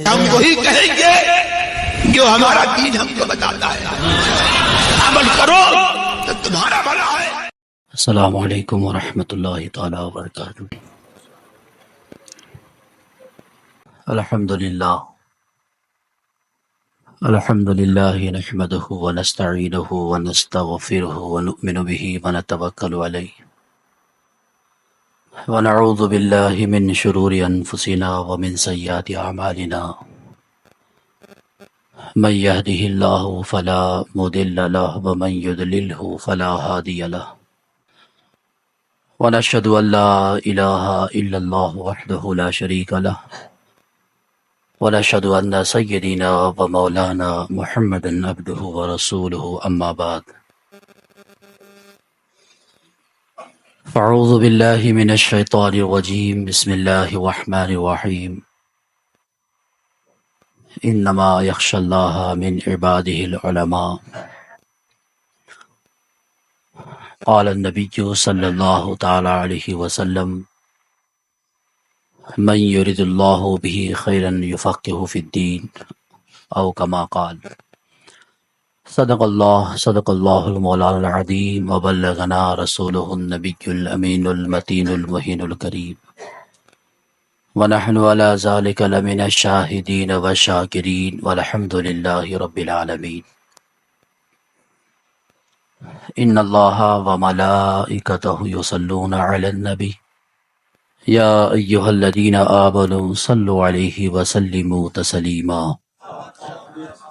ہم وہی کہیں گے جو ہمارا دین ہم کو بتاتا ہے، عمل کرو تو تمہارا بھلا ہے۔ السلام علیکم ورحمۃ اللہ تعالی وبرکاتہ۔ الحمد للہ نحمده ونستعینه ونستغفره ونؤمن به ونتوکل علیہ ونعوذ باللہ من شرور انفسنا ومن سیئات اعمالنا، من يهده الله فلا مضل له ومن يضلله فلا هادي له، ونشهد ان لا اله الا الله وحده لا شريك له، ونشهد ان سيدنا ومولانا محمدا عبده ورسوله، اما بعد فاعوذ باللہ من الشیطان الرجیم، بسم اللہ الرحمن الرحیم، انما یخشى اللہ من عباده العلماء، قال النبی صلی اللہ تعالی علیہ وسلم، من یرد اللہ به خیرا یفقہ فی الدین، او کما قال۔ صدق اللہ المولانا العظیم، وبلغنا رسولہ النبی الامین المتین المہین الکریم، ونحن على ذلك لمن الشاہدین والشاکرین، والحمد للہ رب العالمین۔ ان اللہ وملائکتہ یصلون علی النبی، یا ایہا الذین آمنوا صلوا علیہ وسلموا تسلیما۔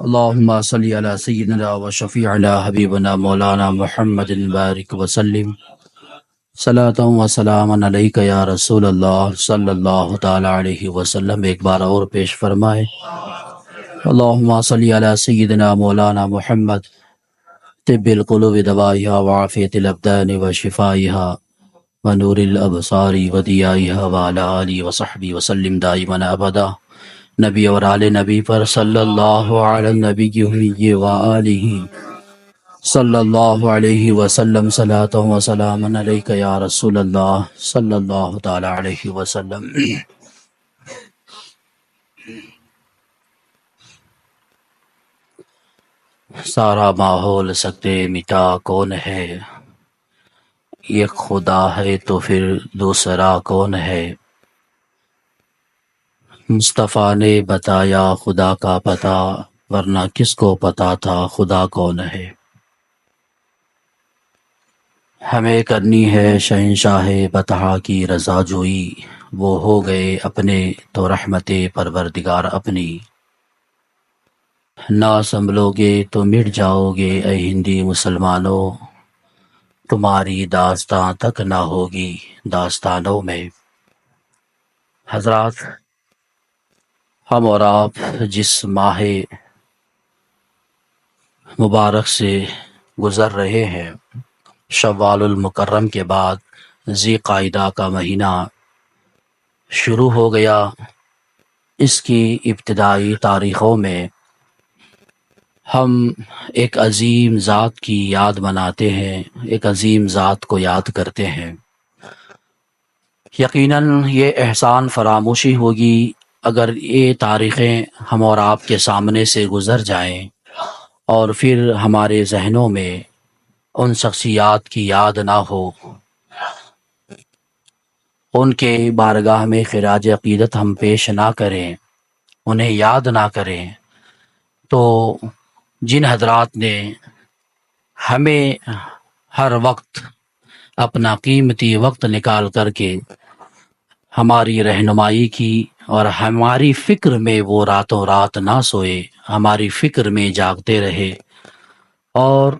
اللہم صلی علی سیدنا و شفیعنا حبیبنا مولانا محمد بارک وسلم، صلاۃ و سلام علیک یا رسول اللہ صلی اللہ تعالی علیہ وسلم۔ ایک بار اور پیش فرمائے، اللہم صلی علی سیدنا مولانا محمد طب القلوب دوائها وعافیت الابدان وشفائها ونور الابصار ودیائها وعلی آلہ وصحبہ وسلم دائما ابدا۔ نبی اور آل نبی پر صلی اللہ علی النبی وآلہ صلی اللہ علیہ وسلم، صلاۃ و سلام علیک یا رسول اللہ صلی اللہ تعالی علیہ وسلم۔ سارا ماحول سکتے مٹا کون ہے، ایک خدا ہے تو پھر دوسرا کون ہے، مصطفیٰ نے بتایا خدا کا پتہ، ورنہ کس کو پتا تھا خدا کون ہے۔ ہمیں کرنی ہے شہنشاہ بطحا کی رضا جوئی، وہ ہو گئے اپنے تو رحمت پروردگار اپنی، نہ سنبھلو گے تو مٹ جاؤ گے اے ہندی مسلمانوں، تمہاری داستان تک نہ ہوگی داستانوں میں۔ حضرات، ہم اور آپ جس ماہ مبارک سے گزر رہے ہیں، شوال المکرم کے بعد ذی قعدہ کا مہینہ شروع ہو گیا۔ اس کی ابتدائی تاریخوں میں ہم ایک عظیم ذات کی یاد مناتے ہیں، ایک عظیم ذات کو یاد کرتے ہیں۔ یقیناً یہ احسان فراموشی ہوگی اگر یہ تاریخیں ہم اور آپ کے سامنے سے گزر جائیں اور پھر ہمارے ذہنوں میں ان شخصیات کی یاد نہ ہو، ان کے بارگاہ میں خراج عقیدت ہم پیش نہ کریں، انہیں یاد نہ کریں، تو جن حضرات نے ہمیں ہر وقت اپنا قیمتی وقت نکال کر کے ہماری رہنمائی کی اور ہماری فکر میں وہ راتوں رات نہ سوئے، ہماری فکر میں جاگتے رہے، اور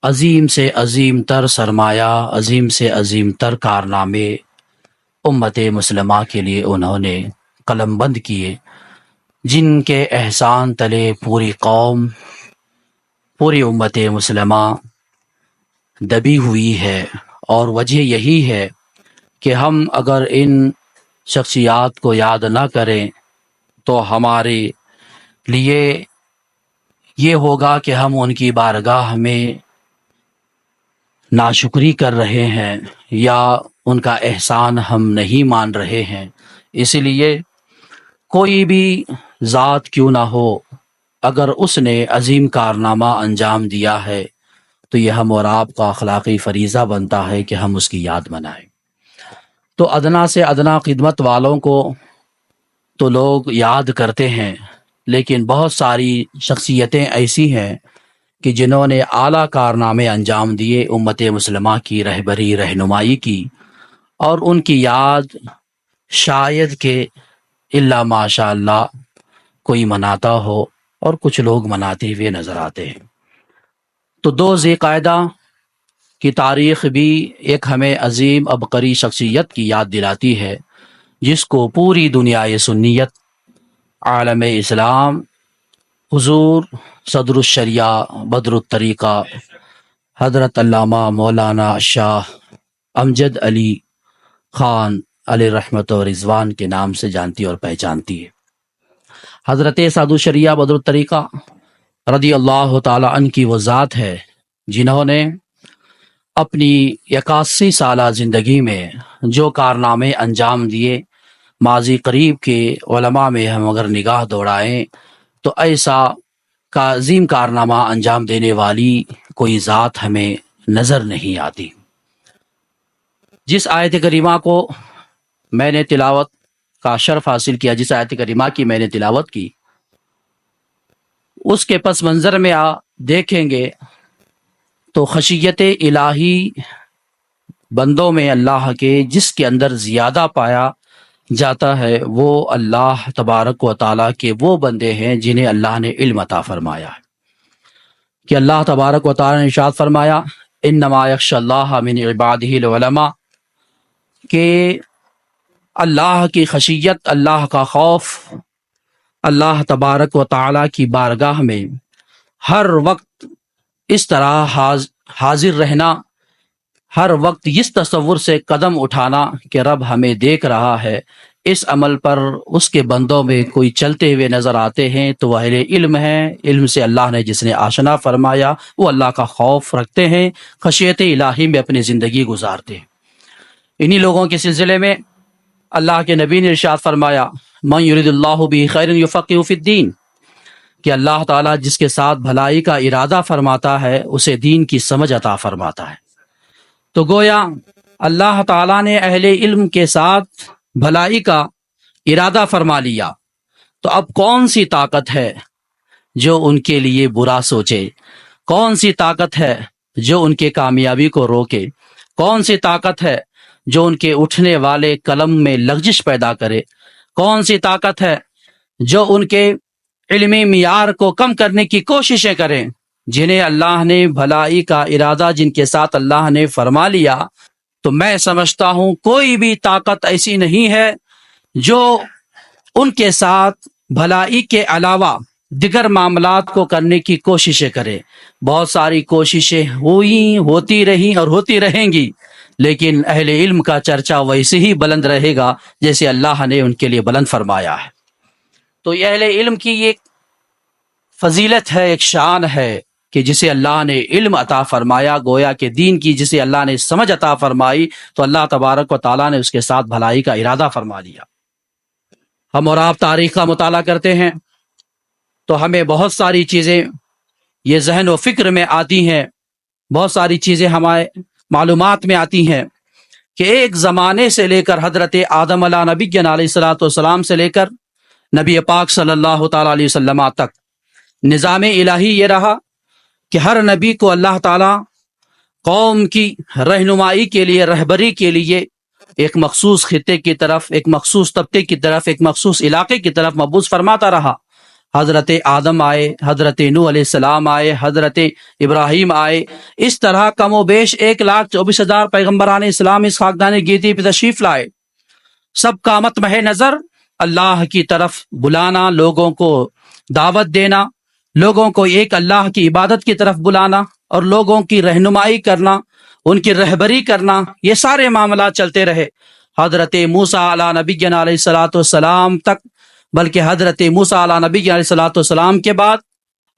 عظیم سے عظیم تر سرمایہ، عظیم سے عظیم تر کارنامے امت مسلمہ کے لیے انہوں نے قلم بند کیے، جن کے احسان تلے پوری قوم، پوری امت مسلمہ دبی ہوئی ہے۔ اور وجہ یہی ہے کہ ہم اگر ان شخصیات کو یاد نہ کریں تو ہمارے لیے یہ ہوگا کہ ہم ان کی بارگاہ میں ناشکری کر رہے ہیں یا ان کا احسان ہم نہیں مان رہے ہیں۔ اس لیے کوئی بھی ذات کیوں نہ ہو، اگر اس نے عظیم کارنامہ انجام دیا ہے تو یہ ہم اور آپ کا اخلاقی فریضہ بنتا ہے کہ ہم اس کی یاد منائیں۔ تو ادنا سے ادنا خدمت والوں کو تو لوگ یاد کرتے ہیں، لیکن بہت ساری شخصیتیں ایسی ہیں کہ جنہوں نے اعلیٰ کارنامے انجام دیے، امت مسلمہ کی رہبری رہنمائی کی، اور ان کی یاد شاید کہ الا ماشاء اللہ کوئی مناتا ہو، اور کچھ لوگ مناتے ہوئے نظر آتے ہیں۔ تو 2 ذی قعدہ کی تاریخ بھی ایک ہمیں عظیم عبقری شخصیت کی یاد دلاتی ہے، جس کو پوری دنیائے سنیت، عالم اسلام، حضور صدر الشریعہ بدر الطریقہ حضرت علامہ مولانا شاہ امجد علی خان علیہ رحمت و رضوان کے نام سے جانتی اور پہچانتی ہے۔ حضرت صدر الشریعہ بدر الطریقہ رضی اللہ تعالی عنہ کی وہ ذات ہے جنہوں نے اپنی 81 سالہ زندگی میں جو کارنامے انجام دیے، ماضی قریب کے علماء میں ہم اگر نگاہ دوڑائیں تو ایسا کا عظیم کارنامہ انجام دینے والی کوئی ذات ہمیں نظر نہیں آتی۔ جس آیت کریمہ کو میں نے تلاوت کا شرف حاصل کیا، جس آیت کریمہ کی میں نے تلاوت کی، اس کے پس منظر میں دیکھیں گے تو خشیت الہی بندوں میں اللہ کے جس کے اندر زیادہ پایا جاتا ہے وہ اللہ تبارک و تعالیٰ کے وہ بندے ہیں جنہیں اللہ نے علم عطا فرمایا ہے، کہ اللہ تبارک و تعالیٰ نے ارشاد فرمایا انما یخشی اللہ من عبادہ العلماء، کہ اللہ کی خشیت، اللہ کا خوف، اللہ تبارک و تعالیٰ کی بارگاہ میں ہر وقت اس طرح حاضر رہنا، ہر وقت اس تصور سے قدم اٹھانا کہ رب ہمیں دیکھ رہا ہے، اس عمل پر اس کے بندوں میں کوئی چلتے ہوئے نظر آتے ہیں تو وہ اہل علم ہیں، علم سے اللہ نے جس نے آشنا فرمایا وہ اللہ کا خوف رکھتے ہیں، خشیت الہی میں اپنی زندگی گزارتے ہیں۔ انہی لوگوں کے سلسلے میں اللہ کے نبی نے ارشاد فرمایا من یرید اللہ بہ خیر یفقہہ فی الدین، کہ اللہ تعالیٰ جس کے ساتھ بھلائی کا ارادہ فرماتا ہے اسے دین کی سمجھ عطا فرماتا ہے۔ تو گویا اللہ تعالیٰ نے اہل علم کے ساتھ بھلائی کا ارادہ فرما لیا، تو اب کون سی طاقت ہے جو ان کے لیے برا سوچے؟ کون سی طاقت ہے جو ان کے کامیابی کو روکے؟ کون سی طاقت ہے جو ان کے اٹھنے والے قلم میں لغزش پیدا کرے؟ کون سی طاقت ہے جو ان کے علمی معیار کو کم کرنے کی کوششیں کریں؟ جنہیں اللہ نے بھلائی کا ارادہ جن کے ساتھ اللہ نے فرما لیا، تو میں سمجھتا ہوں کوئی بھی طاقت ایسی نہیں ہے جو ان کے ساتھ بھلائی کے علاوہ دیگر معاملات کو کرنے کی کوششیں کرے۔ بہت ساری کوششیں ہوتی رہیں اور ہوتی رہیں گی، لیکن اہل علم کا چرچا ویسے ہی بلند رہے گا جیسے اللہ نے ان کے لیے بلند فرمایا ہے۔ تو یہ اہل علم کی ایک فضیلت ہے، ایک شان ہے کہ جسے اللہ نے علم عطا فرمایا، گویا کہ دین کی جسے اللہ نے سمجھ عطا فرمائی، تو اللہ تبارک و تعالیٰ نے اس کے ساتھ بھلائی کا ارادہ فرما لیا۔ ہم اور آپ تاریخ کا مطالعہ کرتے ہیں تو ہمیں بہت ساری چیزیں یہ ذہن و فکر میں آتی ہیں، بہت ساری چیزیں ہمارے معلومات میں آتی ہیں کہ ایک زمانے سے لے کر حضرت آدم علیہ نبی علیہ الصلوۃ والسلام سے لے کر نبی پاک صلی اللہ تعالیٰ علیہ وسلم تک نظام الہی یہ رہا کہ ہر نبی کو اللہ تعالیٰ قوم کی رہنمائی کے لیے، رہبری کے لیے ایک مخصوص خطے کی طرف، ایک مخصوص طبقے کی طرف، ایک مخصوص علاقے کی طرف مبعوث فرماتا رہا۔ حضرت آدم آئے، حضرت نوح علیہ السلام آئے، حضرت ابراہیم آئے، اس طرح کم و بیش 1,24,000 پیغمبران اسلام اس خاکدان گیتی پہ تشریف لائے۔ سب کا مطمح نظر اللہ کی طرف بلانا، لوگوں کو دعوت دینا، لوگوں کو ایک اللہ کی عبادت کی طرف بلانا اور لوگوں کی رہنمائی کرنا، ان کی رہبری کرنا، یہ سارے معاملات چلتے رہے حضرت موسیٰ علیہ نبی علیہ الصلوۃ والسلام تک، بلکہ حضرت موسیٰ علیہ نبی علیہ الصلوۃ والسلام کے بعد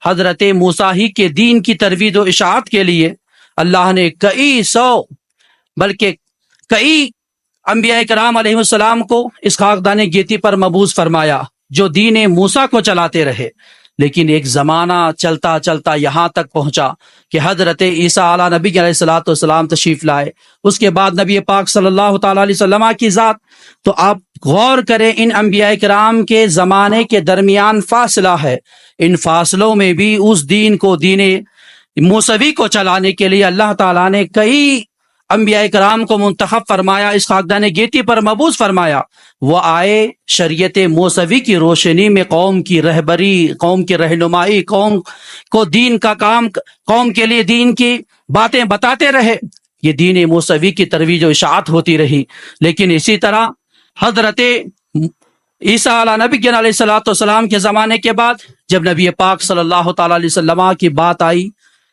حضرت موسیٰ ہی کے دین کی ترویج و اشاعت کے لیے اللہ نے کئی سو بلکہ کئی انبیاء کرام علیہ السلام کو اس خاکدان گیتی پر مبعوث فرمایا۔ جو دین موسیٰ کو چلاتے رہے، لیکن ایک زمانہ چلتا چلتا یہاں تک پہنچا کہ حضرت عیسیٰ علیہ نبی علیہ الصلوۃ والسلام تشریف لائے، اس کے بعد نبی پاک صلی اللہ تعالیٰ علیہ وسلم کی ذات۔ تو آپ غور کریں، ان انبیاء کرام کے زمانے کے درمیان فاصلہ ہے، ان فاصلوں میں بھی اس دین کو، دین موسوی کو چلانے کے لیے اللہ تعالیٰ نے کئی انبیاء کرام کو منتخب فرمایا، اس خاکدان گیتی پر مبعوث فرمایا۔ وہ آئے شریعت موسوی کی روشنی میں قوم کی رہبری، قوم کی رہنمائی، قوم کو دین کا کام، قوم کے لیے دین کی باتیں بتاتے رہے۔ یہ دین موسوی کی ترویج و اشاعت ہوتی رہی۔ لیکن اسی طرح حضرت عیسیٰ علیہ نبی علیہ الصلوۃ والسلام کے زمانے کے بعد جب نبی پاک صلی اللہ تعالیٰ علیہ وسلم کی بات آئی،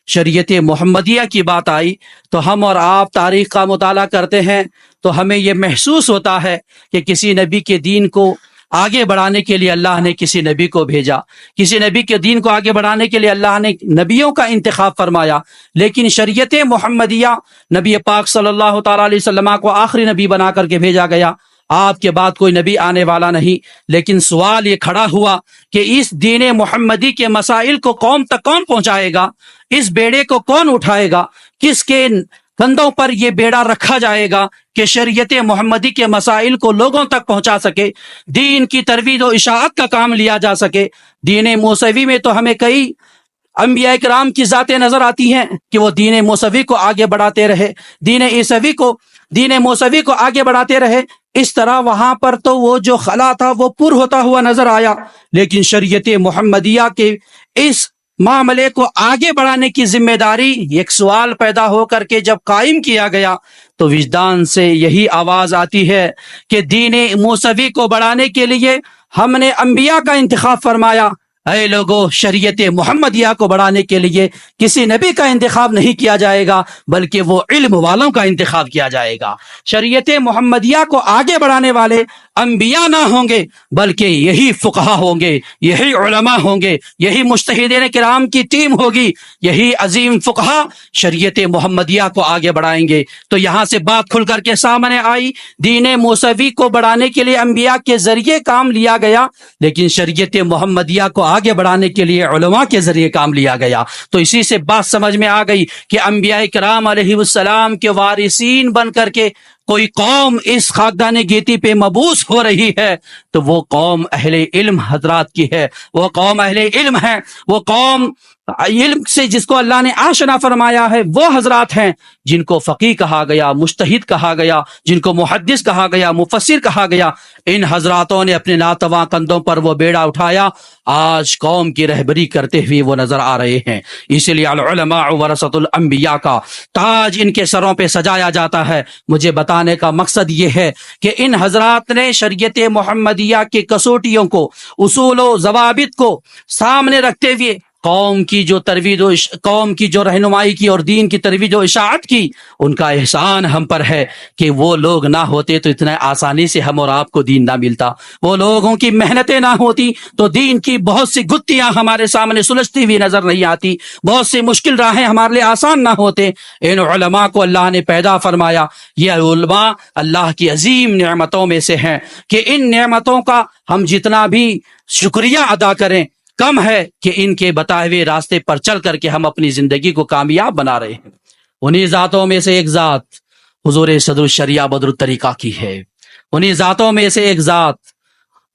شریعت محمدیہ کی بات آئی، تو ہم اور آپ تاریخ کا مطالعہ کرتے ہیں تو ہمیں یہ محسوس ہوتا ہے کہ کسی نبی کے دین کو آگے بڑھانے کے لیے اللہ نے کسی نبی کو بھیجا، کسی نبی کے دین کو آگے بڑھانے کے لیے اللہ نے نبیوں کا انتخاب فرمایا۔ لیکن شریعت محمدیہ، نبی پاک صلی اللہ تعالیٰ علیہ وسلم کو آخری نبی بنا کر کے بھیجا گیا، آپ کے بعد کوئی نبی آنے والا نہیں۔ لیکن سوال یہ کھڑا ہوا کہ اس دین محمدی کے مسائل کو قوم تک کون پہنچائے گا؟ اس بیڑے کو کون اٹھائے گا؟ کس کے کندھوں پر یہ بیڑا رکھا جائے گا کہ شریعت محمدی کے مسائل کو لوگوں تک پہنچا سکے، دین کی ترویج و اشاعت کا کام لیا جا سکے؟ دین موسوی میں تو ہمیں کئی انبیاء کرام کی ذاتیں نظر آتی ہیں کہ وہ دین موسوی کو آگے بڑھاتے رہے، دین موسوی کو آگے بڑھاتے رہے۔ اس طرح وہاں پر تو وہ جو خلا تھا وہ پر ہوتا ہوا نظر آیا، لیکن شریعت محمدیہ کے اس معاملے کو آگے بڑھانے کی ذمہ داری ایک سوال پیدا ہو کر کے جب قائم کیا گیا تو وجدان سے یہی آواز آتی ہے کہ دین موسوی کو بڑھانے کے لیے ہم نے انبیاء کا انتخاب فرمایا۔ اے لوگو، شریعت محمدیہ کو بڑھانے کے لیے کسی نبی کا انتخاب نہیں کیا جائے گا، بلکہ وہ علم والوں کا انتخاب کیا جائے گا۔ شریعت محمدیہ کو آگے بڑھانے والے انبیاء نہ ہوں گے، بلکہ یہی فقہا ہوں گے، یہی علماء ہوں گے، یہی مجتہدین کرام کی ٹیم ہوگی، یہی عظیم فقہا شریعت محمدیہ کو آگے بڑھائیں گے۔ تو یہاں سے بات کھل کر کے سامنے آئی، دین موسوی کو بڑھانے کے لیے انبیاء کے ذریعے کام لیا گیا، لیکن شریعت محمدیہ کو آگے بڑھانے کے لیے علماء کے ذریعے کام لیا گیا۔ تو اسی سے بات سمجھ میں آ گئی کہ انبیاء کرام علیہ السلام کے وارثین بن کر کے کوئی قوم اس خاکدان گیتی پہ مبعوث ہو رہی ہے تو وہ قوم اہل علم حضرات کی ہے، وہ قوم اہل علم ہے، وہ قوم علم سے جس کو اللہ نے آشنا فرمایا ہے، وہ حضرات ہیں جن کو فقیہ کہا گیا، مجتہد کہا گیا، جن کو محدث کہا گیا، مفسر کہا گیا۔ ان حضراتوں نے اپنے ناتواں کندھوں پر وہ بیڑا اٹھایا، آج قوم کی رہبری کرتے ہوئے وہ نظر آ رہے ہیں۔ اسی لیے العلماء ورثۃ الانبیاء کا تاج ان کے سروں پہ سجایا جاتا ہے۔ مجھے بتانے کا مقصد یہ ہے کہ ان حضرات نے شریعت محمدیہ کے کسوٹیوں کو، اصول و ضوابط کو سامنے رکھتے ہوئے قوم کی جو ترویج و قوم کی جو رہنمائی کی اور دین کی ترویج و اشاعت کی، ان کا احسان ہم پر ہے کہ وہ لوگ نہ ہوتے تو اتنا آسانی سے ہم اور آپ کو دین نہ ملتا، وہ لوگوں کی محنتیں نہ ہوتی تو دین کی بہت سی گتھیاں ہمارے سامنے سلجھتی ہوئی نظر نہیں آتی، بہت سی مشکل راہیں ہمارے لیے آسان نہ ہوتے۔ ان علماء کو اللہ نے پیدا فرمایا، یہ علماء اللہ کی عظیم نعمتوں میں سے ہیں کہ ان نعمتوں کا ہم جتنا بھی شکریہ ادا کریں کم ہے کہ ان کے بتائے ہوئے راستے پر چل کر کے ہم اپنی زندگی کو کامیاب بنا رہے ہیں۔ انہی ذاتوں میں سے ایک ذات حضور صدر الشریعہ بدر الطریقہ کی ہے، انہی ذاتوں میں سے ایک ذات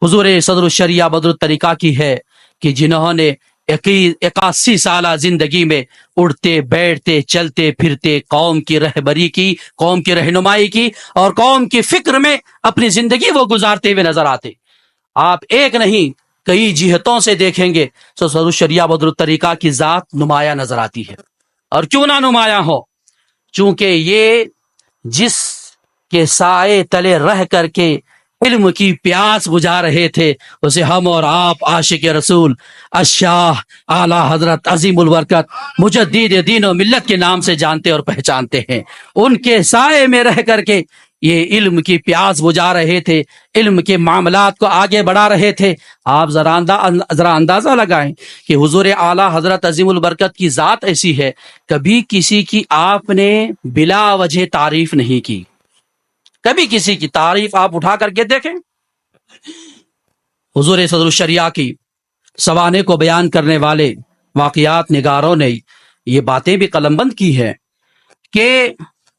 حضور صدر الشریعہ بدر الطریقہ کی ہے کہ جنہوں نے 81 سالہ زندگی میں اڑتے بیٹھتے چلتے پھرتے قوم کی رہبری کی، قوم کی رہنمائی کی اور قوم کی فکر میں اپنی زندگی وہ گزارتے ہوئے نظر آتے۔ آپ ایک نہیں کئی جہتوں سے دیکھیں گے تو صدر الشریعہ بدر الطریقہ کی ذات نمایاں نظر آتی ہے، اور کیوں نہ نمایاں ہو، چونکہ یہ جس کے سائے تلے رہ کر کے علم کی پیاس بجھا رہے تھے اسے ہم اور آپ عاشق رسول الشاہ اعلی حضرت عظیم البرکت مجدد دین و ملت کے نام سے جانتے اور پہچانتے ہیں۔ ان کے سائے میں رہ کر کے یہ علم کی پیاس بجھا رہے تھے، علم کے معاملات کو آگے بڑھا رہے تھے۔ آپ ذرا اندازہ لگائیں کہ حضور اعلیٰ حضرت عظیم البرکت کی ذات ایسی ہے، کبھی کسی کی آپ نے بلا وجہ تعریف نہیں کی، کبھی کسی کی تعریف آپ اٹھا کر کے دیکھیں، حضور صدر الشریعہ کی سوانح کو بیان کرنے والے واقعات نگاروں نے یہ باتیں بھی قلم بند کی ہے کہ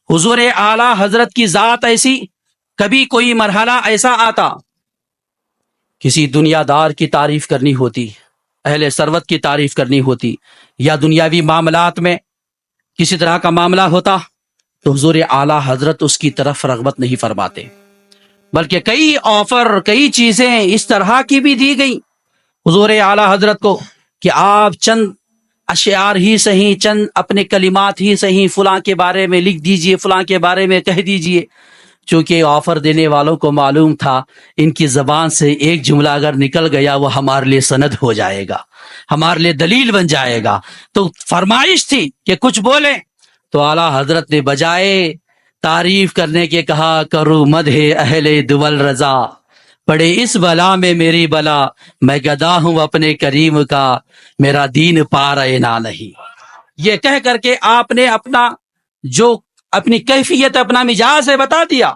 حضور اعلی حضرت کی ذات ایسی، کبھی کوئی مرحلہ ایسا آتا، کسی دنیا دار کی تعریف کرنی ہوتی، اہل ثروت کی تعریف کرنی ہوتی، یا دنیاوی معاملات میں کسی طرح کا معاملہ ہوتا، تو حضور اعلی حضرت اس کی طرف رغبت نہیں فرماتے، بلکہ کئی آفر، کئی چیزیں اس طرح کی بھی دی گئی حضور اعلی حضرت کو کہ آپ چند اشعار ہی صحیح، چند اپنے کلمات ہی صحیح فلاں کے بارے میں لکھ دیجئے، فلاں کے بارے میں کہہ دیجئے، چونکہ آفر دینے والوں کو معلوم تھا ان کی زبان سے ایک جملہ اگر نکل گیا وہ ہمارے لیے سند ہو جائے گا، ہمارے لیے دلیل بن جائے گا، تو فرمائش تھی کہ کچھ بولیں، تو اعلیٰ حضرت نے بجائے تعریف کرنے کے کہا کرو مدح اہل دول رضا، پڑے اس بلا میں میری بلا، میں گدا ہوں اپنے کریم کا، میرا دین پار اینا نہیں۔ یہ کہہ کر کے آپ نے اپنا جو اپنی کیفیت، اپنا مزاج ہے بتا دیا۔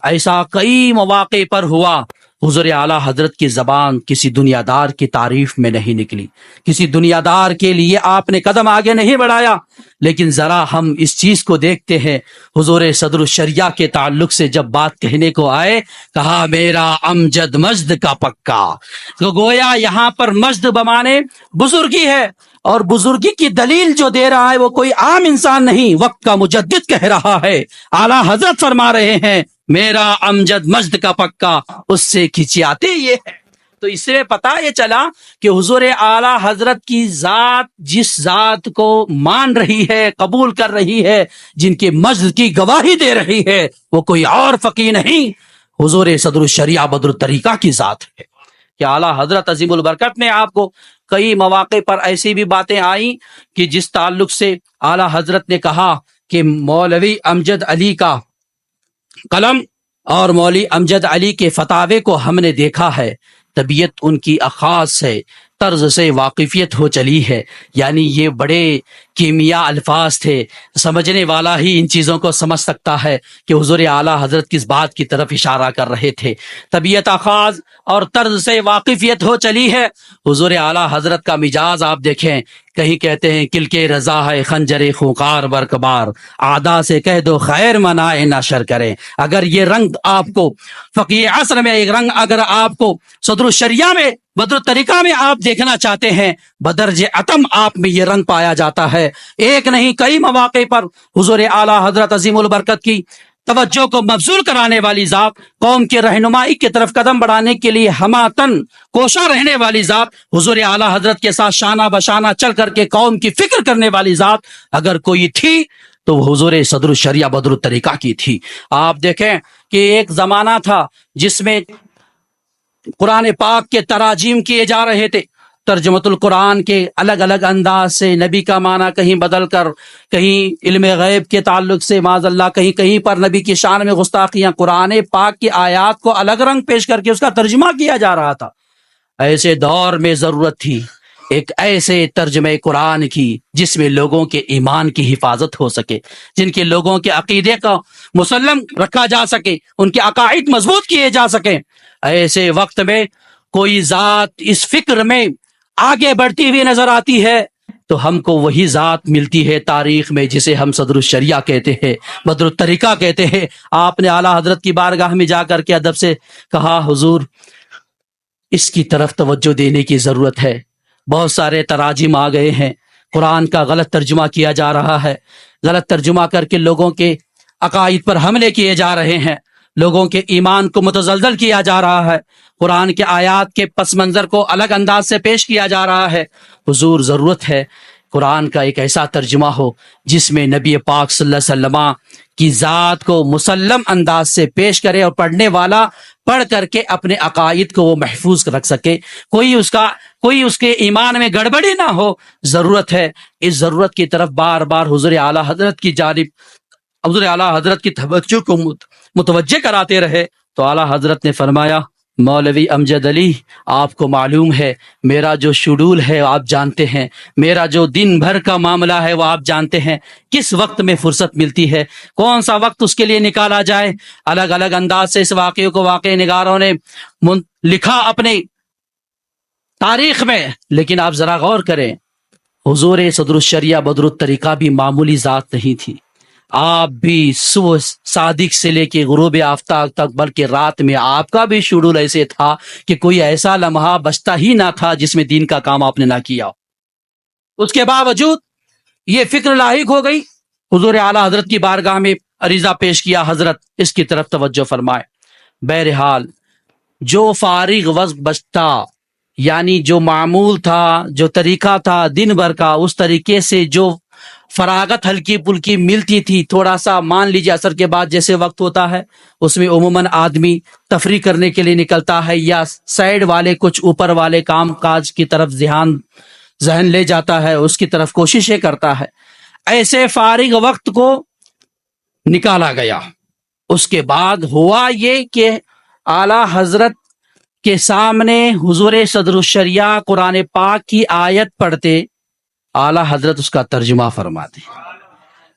ایسا کئی مواقع پر ہوا، حضور اعلیٰ حضرت کی زبان کسی دنیا دار کی تعریف میں نہیں نکلی، کسی دنیا دار کے لیے آپ نے قدم آگے نہیں بڑھایا، لیکن ذرا ہم اس چیز کو دیکھتے ہیں، حضور صدر الشریعہ کے تعلق سے جب بات کہنے کو آئے، کہا میرا امجد مجد کا پکا، تو گویا یہاں پر مجد بمانے بزرگی ہے، اور بزرگی کی دلیل جو دے رہا ہے وہ کوئی عام انسان نہیں، وقت کا مجدد کہہ رہا ہے، اعلیٰ حضرت فرما رہے ہیں میرا امجد مجد کا پکا، اس سے کھچیاتے یہ ہے۔ تو اس سے پتہ یہ چلا کہ حضور اعلیٰ حضرت کی ذات جس ذات کو مان رہی ہے، قبول کر رہی ہے، جن کے مجد کی گواہی دے رہی ہے، وہ کوئی اور فقیر نہیں، حضور صدر الشریعہ بدر الطریقہ کی ذات ہے۔ کہ اعلیٰ حضرت عظیم البرکت نے آپ کو کئی مواقع پر ایسی بھی باتیں آئیں کہ جس تعلق سے اعلیٰ حضرت نے کہا کہ مولوی امجد علی کا قلم اور مولوی امجد علی کے فتاوے کو ہم نے دیکھا ہے، طبیعت ان کی اخاص ہے، طرز سے واقفیت ہو چلی ہے، یعنی یہ بڑے کیمیا الفاظ تھے، سمجھنے والا ہی ان چیزوں کو سمجھ سکتا ہے کہ حضور اعلیٰ حضرت کس بات کی طرف اشارہ کر رہے تھے۔ طبیعت اخاذ اور طرز سے واقفیت ہو چلی ہے۔ حضور اعلیٰ حضرت کا مزاج آپ دیکھیں، کہیں کہتے ہیں کل کے رضا ہے خنجر خونخوار برقبار، اعدا سے کہہ دو خیر منائے نہ شر کریں۔ اگر یہ رنگ آپ کو فقیہ عصر میں، ایک رنگ اگر آپ کو صدر الشریعہ میں، بدر الطریقہ میں آپ دیکھنا چاہتے ہیں، بدرج اتم آپ میں یہ رنگ پایا جاتا ہے۔ ایک نہیں کئی مواقع پر حضور اعلیٰ حضرت عظیم البرکت کی توجہ کو مبذول کرانے والی ذات، قوم کی رہنمائی کی طرف قدم بڑھانے کے لیے ہماتن کوشاں رہنے والی ذات، حضور اعلیٰ حضرت کے ساتھ شانہ بشانہ چل کر کے قوم کی فکر کرنے والی ذات اگر کوئی تھی تو حضور صدر الشریعہ بدر الطریقہ کی تھی۔ آپ دیکھیں کہ ایک زمانہ تھا جس میں قرآن پاک کے تراجیم کیے جا رہے تھے، ترجمۃ القرآن کے الگ الگ انداز سے، نبی کا معنی کہیں بدل کر، کہیں علم غیب کے تعلق سے معاذ اللہ، کہیں پر نبی کی شان میں گستاخیاں، قرآن پاک کی آیات کو الگ رنگ پیش کر کے اس کا ترجمہ کیا جا رہا تھا۔ ایسے دور میں ضرورت تھی ایک ایسے ترجمہ قرآن کی جس میں لوگوں کے ایمان کی حفاظت ہو سکے، جن کے لوگوں کے عقیدے کا مسلم رکھا جا سکے، ان کے عقائد مضبوط کیے جا سکیں۔ ایسے وقت میں کوئی ذات اس فکر میں آگے بڑھتی ہوئی نظر آتی ہے تو ہم کو وہی ذات ملتی ہے تاریخ میں جسے ہم صدر الشریعہ کہتے ہیں، بدر الطریقہ کہتے ہیں۔ آپ نے اعلیٰ حضرت کی بارگاہ میں جا کر کے ادب سے کہا حضور اس کی طرف توجہ دینے کی ضرورت ہے، بہت سارے تراجم آ گئے ہیں، قرآن کا غلط ترجمہ کیا جا رہا ہے، غلط ترجمہ کر کے لوگوں کے عقائد پر حملے کیے جا رہے ہیں، لوگوں کے ایمان کو متزلزل کیا جا رہا ہے، قرآن کے آیات کے پس منظر کو الگ انداز سے پیش کیا جا رہا ہے۔ حضور ضرورت ہے قرآن کا ایک ایسا ترجمہ ہو جس میں نبی پاک صلی اللہ علیہ وسلم کی ذات کو مسلم انداز سے پیش کرے اور پڑھنے والا پڑھ کر کے اپنے عقائد کو وہ محفوظ رکھ سکے، کوئی اس کے ایمان میں گڑبڑی نہ ہو۔ ضرورت ہے، اس ضرورت کی طرف بار بار حضور اعلیٰ حضرت کی جانب، حضور اعلیٰ حضرت کی توجہ کو متوجہ کراتے رہے۔ تو اعلیٰ حضرت نے فرمایا مولوی امجد علی، آپ کو معلوم ہے میرا جو شیڈول ہے آپ جانتے ہیں، میرا جو دن بھر کا معاملہ ہے وہ آپ جانتے ہیں، کس وقت میں فرصت ملتی ہے، کون سا وقت اس کے لیے نکالا جائے۔ الگ الگ انداز سے اس واقعے کو واقع نگاروں نے لکھا اپنے تاریخ میں. لیکن آپ ذرا غور کریں، حضور صدر الشریعہ بدر الطریقہ بھی معمولی ذات نہیں تھی. آپ بھی صبح صادق سے لے کے غروب آفتاب تک، بلکہ رات میں آپ کا بھی شیڈول ایسے تھا کہ کوئی ایسا لمحہ بچتا ہی نہ تھا جس میں دین کا کام آپ نے نہ کیا. اس کے باوجود یہ فکر لاحق ہو گئی، حضور اعلیٰ حضرت کی بارگاہ میں عریضہ پیش کیا، حضرت اس کی طرف توجہ فرمائے. بہرحال جو فارغ وقت بچتا، یعنی جو معمول تھا، جو طریقہ تھا دن بھر کا، اس طریقے سے جو فراغت ہلکی پلکی ملتی تھی، تھوڑا سا مان لیجیے عصر کے بعد جیسے وقت ہوتا ہے، اس میں عموماً آدمی تفریح کرنے کے لیے نکلتا ہے یا سائڈ والے کچھ اوپر والے کام کاج کی طرف ذہن لے جاتا ہے، اس کی طرف کوششیں کرتا ہے. ایسے فارغ وقت کو نکالا گیا. اس کے بعد ہوا یہ کہ اعلیٰ حضرت کے سامنے حضور صدر الشریعہ قرآن پاک کی آیت پڑھتے، اعلیٰ حضرت اس کا ترجمہ فرماتے.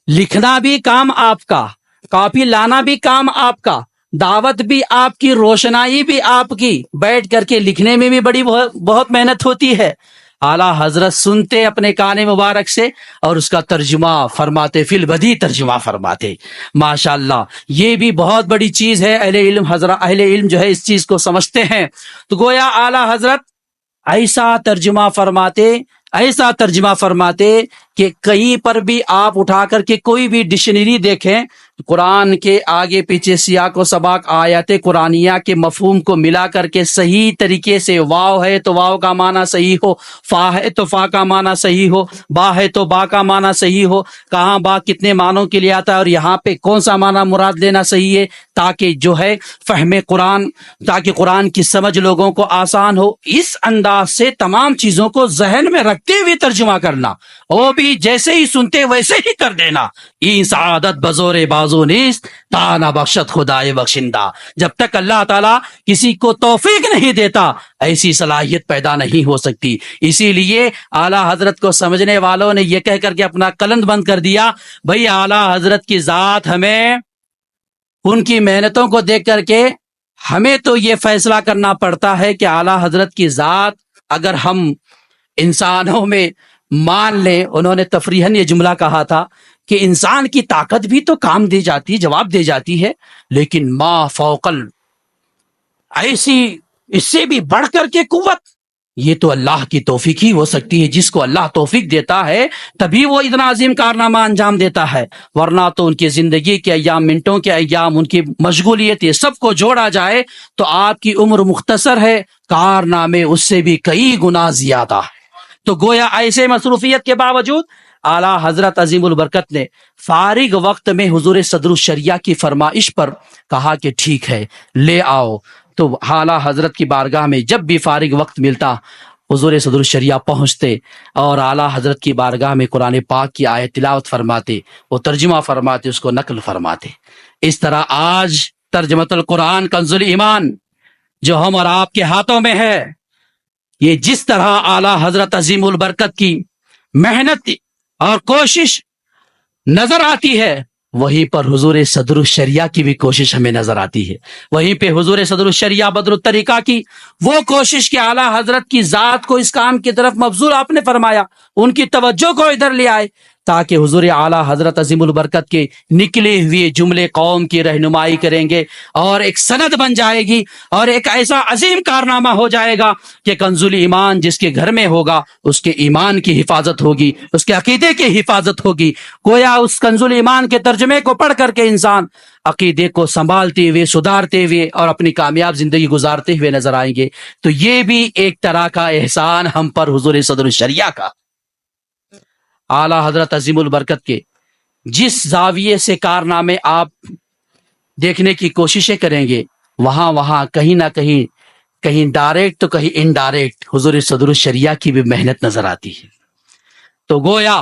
لکھنا بھی کام آپ کا، کاپی لانا بھی کام آپ کا، دعوت بھی آپ کی، روشنائی بھی آپ کی. بیٹھ کر کے لکھنے میں بھی بہت محنت ہوتی ہے. اعلیٰ حضرت سنتے اپنے کان مبارک سے اور اس کا ترجمہ فرماتے، فی البدی ترجمہ فرماتے. ماشاءاللہ یہ بھی بہت بڑی چیز ہے. اہل علم جو ہے اس چیز کو سمجھتے ہیں. تو گویا اعلیٰ حضرت ایسا ترجمہ فرماتے کہ کہیں پر بھی آپ اٹھا کر کے کوئی بھی ڈکشنری دیکھیں، قرآن کے آگے پیچھے سیاق و سباق آیات قرآنیہ کے مفہوم کو ملا کر کے صحیح طریقے سے، واو ہے تو واو کا معنی صحیح ہو، فا ہے تو فا کا معنی صحیح ہو، با ہے تو با کا معنی صحیح ہو، کہاں با کتنے معنوں کے لیے آتا ہے اور یہاں پہ کون سا معنی مراد لینا صحیح ہے، تاکہ جو ہے فہم قرآن، تاکہ قرآن کی سمجھ لوگوں کو آسان ہو. اس انداز سے تمام چیزوں کو ذہن میں رکھتے ہوئے ترجمہ کرنا، وہ بھی جیسے ہی سنتے ویسے ہی کر دینا. این سعادت بزور بازو نیست، تانا بخشت خدائے بخشندہ. جب تک اللہ تعالیٰ کسی کو توفیق نہیں دیتا ایسی صلاحیت پیدا نہیں ہو سکتی. اسی لیے اعلیٰ حضرت کو سمجھنے والوں نے یہ کہہ کر کے اپنا قلند بند کر دیا، بھئی اعلیٰ حضرت کی ذات، ہمیں ان کی محنتوں کو دیکھ کر کے ہمیں تو یہ فیصلہ کرنا پڑتا ہے کہ اعلیٰ حضرت کی ذات اگر ہم انسانوں میں مان لیں. انہوں نے تفریحاً یہ جملہ کہا تھا کہ انسان کی طاقت بھی تو کام دے جاتی، جواب دے جاتی ہے، لیکن ما فوقل، ایسی اس سے بھی بڑھ کر کے قوت، یہ تو اللہ کی توفیق ہی ہو سکتی ہے. جس کو اللہ توفیق دیتا ہے تبھی وہ اتنا عظیم کارنامہ انجام دیتا ہے، ورنہ تو ان کی زندگی کے ایام، منٹوں کے ایام، ان کی مشغولیت، یہ سب کو جوڑا جائے تو آپ کی عمر مختصر ہے، کارنامے اس سے بھی کئی گنا زیادہ ہے. تو گویا ایسے مصروفیت کے باوجود اعلیٰ حضرت عظیم البرکت نے فارغ وقت میں حضور صدر الشریعہ کی فرمائش پر کہا کہ ٹھیک ہے لے آؤ. تو اعلیٰ حضرت کی بارگاہ میں جب بھی فارغ وقت ملتا حضور صدر الشریعہ پہنچتے اور اعلیٰ حضرت کی بارگاہ میں قرآن پاک کی آیت تلاوت فرماتے، وہ ترجمہ فرماتے، اس کو نقل فرماتے. اس طرح آج ترجمۃ القرآن کنز الایمان جو ہم اور آپ کے ہاتھوں میں ہے، یہ جس طرح اعلیٰ حضرت عظیم البرکت کی محنت اور کوشش نظر آتی ہے، وہیں پر حضور صدر الشریعہ کی بھی کوشش ہمیں نظر آتی ہے. وہیں پہ حضور صدر الشریعہ بدر الطریقہ کی وہ کوشش کہ اعلیٰ حضرت کی ذات کو اس کام کی طرف مبذول آپ نے فرمایا، ان کی توجہ کو ادھر لے آئے تاکہ حضور اعلیٰ حضرت عظیم البرکت کے نکلے ہوئے جملے قوم کی رہنمائی کریں گے اور ایک سند بن جائے گی اور ایک ایسا عظیم کارنامہ ہو جائے گا کہ کنز ایمان جس کے گھر میں ہوگا اس کے ایمان کی حفاظت ہوگی، اس کے عقیدے کی حفاظت ہوگی. گویا اس کنز ایمان کے ترجمے کو پڑھ کر کے انسان عقیدے کو سنبھالتے ہوئے، سدھارتے ہوئے اور اپنی کامیاب زندگی گزارتے ہوئے نظر آئیں گے. تو یہ بھی ایک طرح کا احسان ہم پر حضور صدر الشریعہ کا. اعلیٰ حضرت عظیم البرکت کے جس زاویے سے کارنامے آپ دیکھنے کی کوششیں کریں گے، وہاں کہیں نہ کہیں ڈائریکٹ تو کہیں انڈائریکٹ حضور صدر الشریعہ کی بھی محنت نظر آتی ہے. تو گویا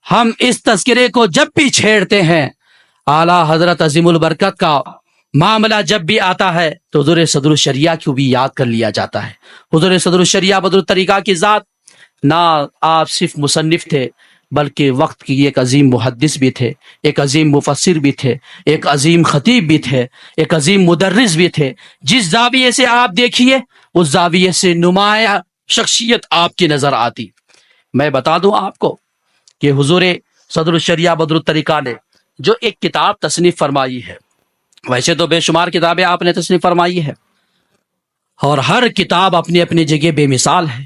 ہم اس تذکرے کو جب بھی چھیڑتے ہیں، اعلیٰ حضرت عظیم البرکت کا معاملہ جب بھی آتا ہے تو حضور صدر الشریعہ کو بھی یاد کر لیا جاتا ہے. حضور صدر الشریعہ بدر الطریقہ کی ذات، نہ آپ صرف مصنف تھے بلکہ وقت کی ایک عظیم محدث بھی تھے، ایک عظیم مفسر بھی تھے، ایک عظیم خطیب بھی تھے، ایک عظیم مدرس بھی تھے. جس زاویے سے آپ دیکھیے اس زاویے سے نمایاں شخصیت آپ کی نظر آتی. میں بتا دوں آپ کو کہ حضور صدر الشریعہ بدر الطریقہ نے جو ایک کتاب تصنیف فرمائی ہے، ویسے تو بے شمار کتابیں آپ نے تصنیف فرمائی ہے اور ہر کتاب اپنی اپنی جگہ بے مثال ہے،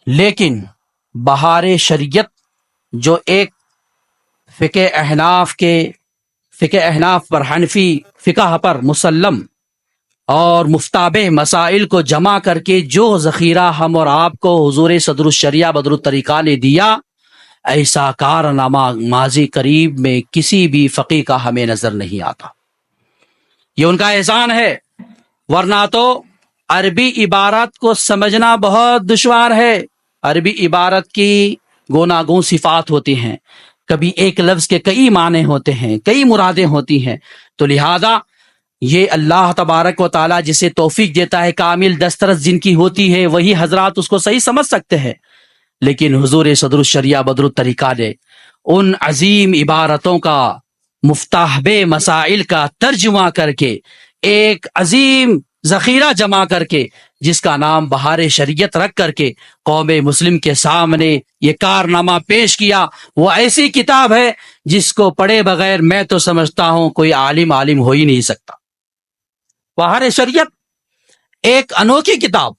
لیکن بہار شریعت جو ایک فقہ احناف پر، حنفی فقہ پر مسلم اور مفتابہ مسائل کو جمع کر کے جو ذخیرہ ہم اور آپ کو حضور صدر الشریعہ بدر الطریقہ نے دیا، ایسا کارنامہ ماضی قریب میں کسی بھی فقیہ کا ہمیں نظر نہیں آتا. یہ ان کا احسان ہے، ورنہ تو عربی عبارت کو سمجھنا بہت دشوار ہے. عربی عبارت کی گوناگون صفات ہوتی ہیں، کبھی ایک لفظ کے کئی معنی ہوتے ہیں، کئی مرادیں ہوتی ہیں. تو لہذا یہ اللہ تبارک و تعالیٰ جسے توفیق دیتا ہے، کامل دسترس جن کی ہوتی ہے، وہی حضرات اس کو صحیح سمجھ سکتے ہیں. لیکن حضور صدر الشریعہ بدر الطریقہ نے ان عظیم عبارتوں کا، مفتاحب مسائل کا ترجمہ کر کے ایک عظیم ذخیرہ جمع کر کے، جس کا نام بہار شریعت رکھ کر کے قوم مسلم کے سامنے یہ کارنامہ پیش کیا. وہ ایسی کتاب ہے جس کو پڑھے بغیر میں تو سمجھتا ہوں کوئی عالم ہو ہی نہیں سکتا. بہار شریعت ایک انوکھی کتاب،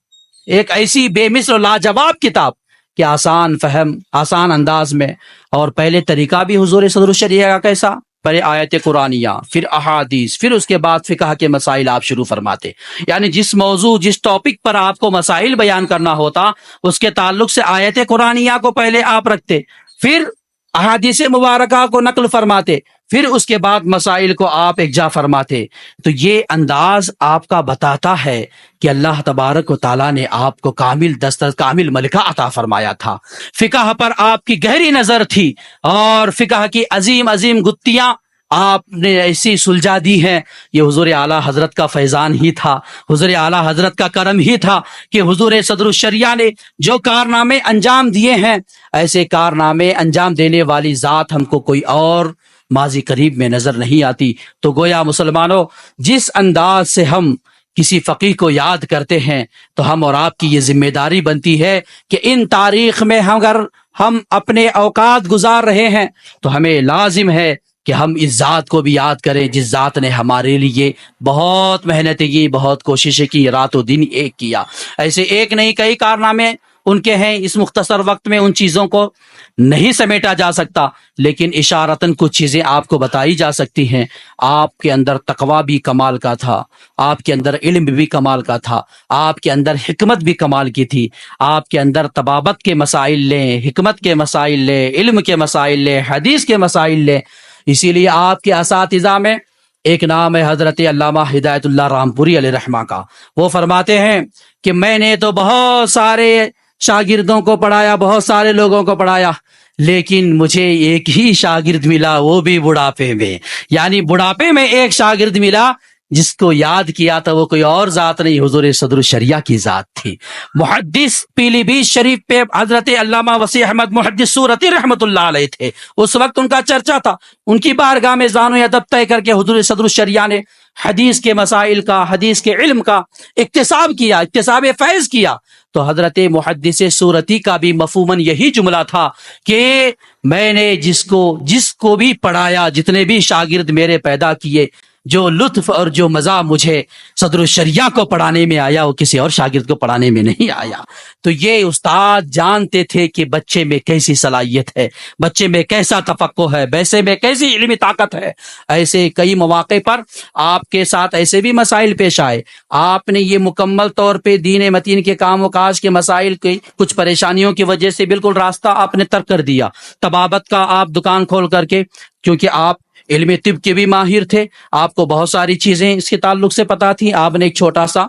ایک ایسی بے مثل و لاجواب کتاب کہ آسان فہم، آسان انداز میں. اور پہلے طریقہ بھی حضور صدر الشریعہ کا کیسا؟ پہلے آیت قرآنیہ، پھر احادیث، پھر اس کے بعد فقہ کے مسائل آپ شروع فرماتے. یعنی جس موضوع، جس ٹاپک پر آپ کو مسائل بیان کرنا ہوتا، اس کے تعلق سے آیت قرآنیہ کو پہلے آپ رکھتے، پھر احادیث مبارکہ کو نقل فرماتے، پھر اس کے بعد مسائل کو آپ اکجا فرماتے. تو یہ انداز آپ کا بتاتا ہے کہ اللہ تبارک و تعالیٰ نے آپ کو کامل دسترس، کامل ملکہ عطا فرمایا تھا. فقہ پر آپ کی گہری نظر تھی اور فقہ کی عظیم عظیم گتھیاں آپ نے ایسی سلجھا دی ہیں. یہ حضور اعلیٰ حضرت کا فیضان ہی تھا، حضور اعلیٰ حضرت کا کرم ہی تھا کہ حضور صدر الشریعہ نے جو کارنامے انجام دیے ہیں، ایسے کارنامے انجام دینے والی ذات ہم کو کوئی اور ماضی قریب میں نظر نہیں آتی. تو گویا مسلمانوں، جس انداز سے ہم کسی فقیہ کو یاد کرتے ہیں، تو ہم اور آپ کی یہ ذمہ داری بنتی ہے کہ ان تاریخ میں اگر ہم اپنے اوقات گزار رہے ہیں تو ہمیں لازم ہے کہ ہم اس ذات کو بھی یاد کریں جس ذات نے ہمارے لیے بہت محنتیں کی، بہت کوششیں کی، رات و دن ایک کیا. ایسے ایک نہیں، کئی کارنامے ان کے ہیں. اس مختصر وقت میں ان چیزوں کو نہیں سمیٹا جا سکتا، لیکن اشارتاً کچھ چیزیں آپ کو بتائی جا سکتی ہیں. آپ کے اندر تقویٰ بھی کمال کا تھا، آپ کے اندر علم بھی کمال کا تھا، آپ کے اندر حکمت بھی کمال کی تھی. آپ کے اندر طبابت کے مسائل لیں، حکمت کے مسائل لیں، علم کے مسائل لیں، حدیث کے مسائل لیں. اسی لیے آپ کے اساتذہ میں ایک نام ہے حضرت علامہ ہدایت اللہ رامپوری علیہ رحمہ کا. وہ فرماتے ہیں کہ میں نے تو بہت سارے شاگردوں کو پڑھایا، بہت سارے لوگوں کو پڑھایا، لیکن مجھے ایک ہی شاگرد ملا، وہ بھی بڑھاپے میں. یعنی بڑھاپے میں ایک شاگرد ملا جس کو یاد کیا تھا وہ کوئی اور ذات نہیں، حضور صدر الشریعہ کی ذات تھی. محدث پیلی بھیت شریف پہ حضرت علامہ وسیع احمد محدث سورتی رحمۃ اللہ علیہ تھے. اس وقت ان کا چرچا تھا. ان کی بارگاہ میں زانو ادب طے کر کے حضور صدر الشریعہ نے حدیث کے مسائل کا، حدیث کے علم کا اکتساب کیا، اکتساب فیض کیا. تو حضرت محدث سورتی کا بھی مفہوماً یہی جملہ تھا کہ میں نے جس کو بھی پڑھایا، جتنے بھی شاگرد میرے پیدا کیے، جو لطف اور جو مزہ مجھے صدر الشریعہ کو پڑھانے میں آیا وہ کسی اور شاگرد کو پڑھانے میں نہیں آیا. تو یہ استاد جانتے تھے کہ بچے میں کیسی صلاحیت ہے، بچے میں کیسا تفقع ہے، بچے میں کیسی علمی طاقت ہے. ایسے کئی مواقع پر آپ کے ساتھ ایسے بھی مسائل پیش آئے، آپ نے یہ مکمل طور پہ دین متین کے کام و کاج کے مسائل کی کچھ پریشانیوں کی وجہ سے بالکل راستہ آپ نے ترک کر دیا. طبابت کا آپ دکان کھول کر کے، کیونکہ آپ علم طب کے بھی ماہر تھے، آپ کو بہت ساری چیزیں اس کے تعلق سے پتا تھی، آپ نے ایک چھوٹا سا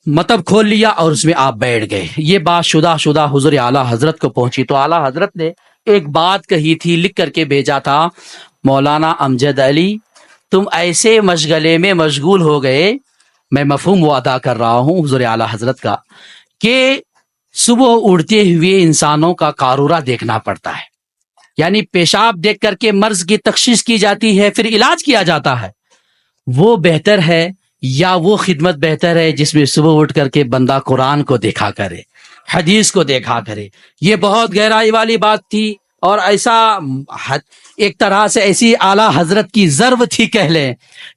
مطب کھول لیا اور اس میں آپ بیٹھ گئے. یہ بات شدہ حضور اعلیٰ حضرت کو پہنچی تو اعلیٰ حضرت نے ایک بات کہی تھی، لکھ کر کے بھیجا تھا، مولانا امجد علی تم ایسے مشغلے میں مشغول ہو گئے، میں مفہوم وہ ادا کر رہا ہوں حضور اعلیٰ حضرت کا، کہ صبح اڑتے ہوئے انسانوں کا قارورہ دیکھنا پڑتا ہے. یعنی پیشاب دیکھ کر کے مرض کی تشخیص کی جاتی ہے، پھر علاج کیا جاتا ہے. وہ بہتر ہے یا وہ خدمت بہتر ہے جس میں صبح اٹھ کر کے بندہ قرآن کو دیکھا کرے، حدیث کو دیکھا کرے؟ یہ بہت گہرائی والی بات تھی، اور ایسا ایک طرح سے ایسی اعلیٰ حضرت کی ضرب تھی کہہ لیں،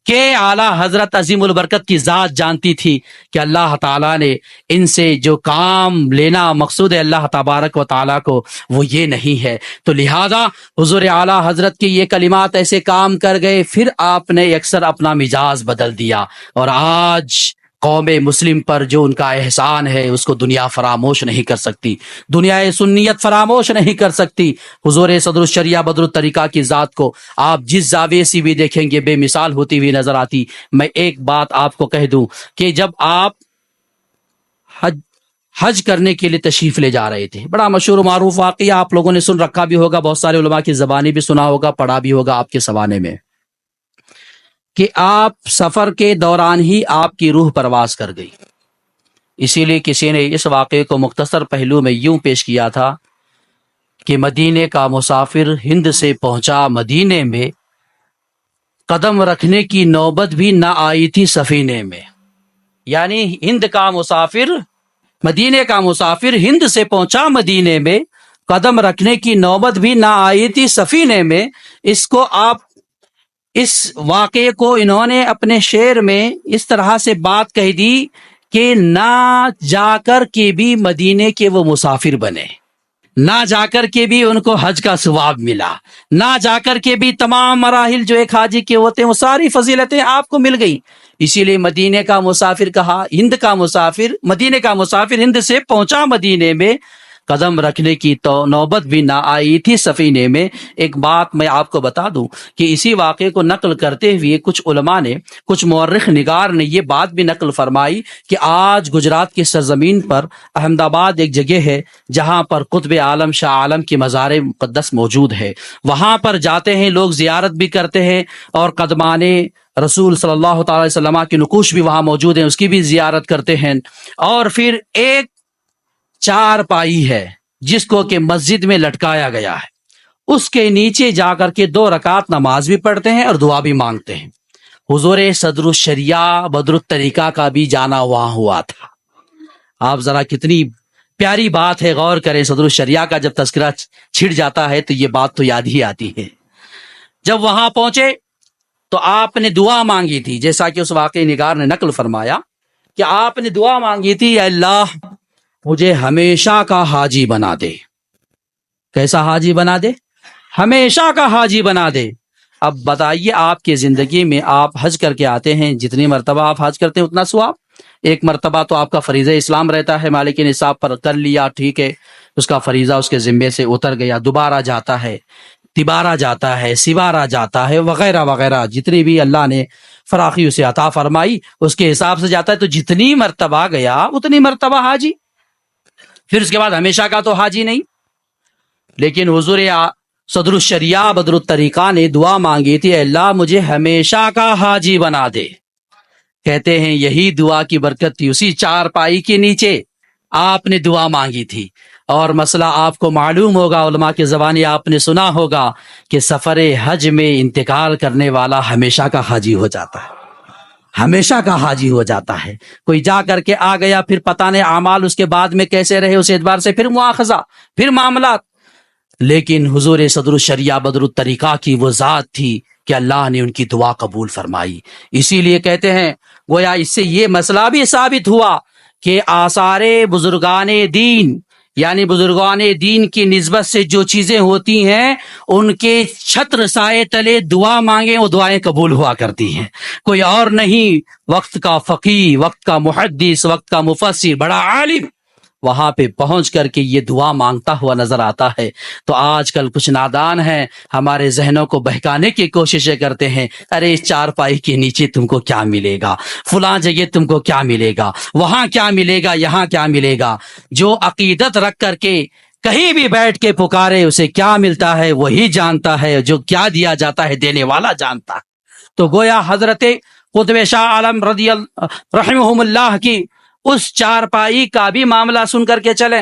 کہ اعلیٰ حضرت عظیم البرکت کی ذات جانتی تھی کہ اللہ تعالیٰ نے ان سے جو کام لینا مقصود ہے اللہ تبارک و تعالیٰ کو، وہ یہ نہیں ہے۔ تو لہذا حضور اعلیٰ حضرت کے یہ کلمات ایسے کام کر گئے، پھر آپ نے اکثر اپنا مزاج بدل دیا، اور آج قوم مسلم پر جو ان کا احسان ہے اس کو دنیا فراموش نہیں کر سکتی، دنیا سنیت فراموش نہیں کر سکتی۔ حضور صدر الشریعہ بدر الطریقہ کی ذات کو آپ جس زاویے سے بھی دیکھیں گے بے مثال ہوتی ہوئی نظر آتی۔ میں ایک بات آپ کو کہہ دوں کہ جب آپ حج کرنے کے لیے تشریف لے جا رہے تھے، بڑا مشہور و معروف واقعہ آپ لوگوں نے سن رکھا بھی ہوگا، بہت سارے علماء کی زبانی بھی سنا ہوگا، پڑھا بھی ہوگا آپ کے زمانے میں، کہ آپ سفر کے دوران ہی آپ کی روح پرواز کر گئی۔ اسی لیے کسی نے اس واقعے کو مختصر پہلو میں یوں پیش کیا تھا کہ مدینے کا مسافر ہند سے پہنچا مدینے میں، قدم رکھنے کی نوبت بھی نہ آئی تھی سفینے میں۔ یعنی مدینے کا مسافر ہند سے پہنچا مدینے میں، قدم رکھنے کی نوبت بھی نہ آئی تھی سفینے میں۔ اس واقعے کو انہوں نے اپنے شعر میں اس طرح سے بات کہہ دی کہ نہ جا کر کے بھی مدینے کے وہ مسافر بنے، نہ جا کر کے بھی ان کو حج کا ثواب ملا، نہ جا کر کے بھی تمام مراحل جو ایک حاجی کے ہوتے ہیں وہ ساری فضیلتیں آپ کو مل گئی۔ اسی لیے مدینے کا مسافر کہا، مدینے کا مسافر ہند سے پہنچا مدینے میں، قدم رکھنے کی تو نوبت بھی نہ آئی تھی سفینے میں۔ ایک بات میں آپ کو بتا دوں کہ اسی واقعے کو نقل کرتے ہوئے کچھ علماء نے، کچھ مورخ نگار نے یہ بات بھی نقل فرمائی کہ آج گجرات کی سرزمین پر احمد آباد ایک جگہ ہے جہاں پر قطب عالم شاہ عالم کی مزار مقدس موجود ہے، وہاں پر جاتے ہیں لوگ، زیارت بھی کرتے ہیں، اور قدمان رسول صلی اللہ تعالی علیہ وسلم کے نقوش بھی وہاں موجود ہیں، اس کی بھی زیارت کرتے ہیں۔ اور پھر ایک چار پائی ہے جس کو کہ مسجد میں لٹکایا گیا ہے، اس کے نیچے جا کر کے 2 رکعت نماز بھی پڑھتے ہیں اور دعا بھی مانگتے ہیں۔ حضور صدر الشریعہ بدر الطریقہ کا بھی جانا وہاں ہوا تھا۔ آپ ذرا کتنی پیاری بات ہے، غور کریں، صدر الشریعہ کا جب تذکرہ چھڑ جاتا ہے تو یہ بات تو یاد ہی آتی ہے۔ جب وہاں پہنچے تو آپ نے دعا مانگی تھی، جیسا کہ اس واقعی نگار نے نقل فرمایا کہ آپ نے دعا مانگی تھی، اے اللہ مجھے ہمیشہ کا حاجی بنا دے۔ کیسا حاجی بنا دے؟ ہمیشہ کا حاجی بنا دے۔ اب بتائیے، آپ کی زندگی میں آپ حج کر کے آتے ہیں، جتنی مرتبہ آپ حج کرتے ہیں اتنا ثواب۔ ایک مرتبہ تو آپ کا فریضہ اسلام رہتا ہے، مالک نصاب پر کر لیا، ٹھیک ہے، اس کا فریضہ اس کے ذمے سے اتر گیا، دوبارہ جاتا ہے، تبارہ جاتا ہے، سوارہ جاتا ہے، وغیرہ وغیرہ، جتنی بھی اللہ نے فراخی اسے عطا فرمائی اس کے حساب سے جاتا ہے۔ تو جتنی مرتبہ گیا اتنی مرتبہ حاجی، پھر اس کے بعد ہمیشہ کا تو حاجی نہیں۔ لیکن حضور صدر الشریعہ بدر الطریقہ نے دعا مانگی تھی، اے اللہ مجھے ہمیشہ کا حاجی بنا دے۔ کہتے ہیں یہی دعا کی برکت تھی، اسی چار پائی کے نیچے آپ نے دعا مانگی تھی۔ اور مسئلہ آپ کو معلوم ہوگا، علماء کی زبانی آپ نے سنا ہوگا کہ سفر حج میں انتقال کرنے والا ہمیشہ کا حاجی ہو جاتا ہے، ہمیشہ کا حاجی ہو جاتا ہے۔ کوئی جا کر کے آ گیا، پھر پتہ نہیں اعمال اس کے بعد میں کیسے رہے، اس اعتبار سے پھر مواخذہ، پھر معاملات۔ لیکن حضور صدر الشریعہ بدر الطریقہ کی وہ ذات تھی کہ اللہ نے ان کی دعا قبول فرمائی۔ اسی لیے کہتے ہیں گویا اس سے یہ مسئلہ بھی ثابت ہوا کہ آثار بزرگان دین، یعنی بزرگان دین کی نسبت سے جو چیزیں ہوتی ہیں ان کے چھتر سائے تلے دعا مانگیں وہ دعائیں قبول ہوا کرتی ہیں، کوئی اور نہیں۔ وقت کا فقیہ، وقت کا محدث، وقت کا مفسر، بڑا عالم وہاں پہ پہنچ کر کے یہ دعا مانگتا ہوا نظر آتا ہے۔ تو آج کل کچھ نادان ہیں، ہمارے ذہنوں کو بہکانے کی کوششیں کرتے ہیں، ارے اس چار پائی کے نیچے تم کو کیا ملے گا، فلاں جگہ تم کو کیا ملے گا، وہاں کیا ملے گا، یہاں کیا ملے گا۔ جو عقیدت رکھ کر کے کہیں بھی بیٹھ کے پکارے اسے کیا ملتا ہے وہی جانتا ہے، جو کیا دیا جاتا ہے دینے والا جانتا ہے۔ تو گویا حضرت قطب شاہ عالم رحمہم اللہ کی اس چار پائی کا بھی معاملہ سن کر کے چلیں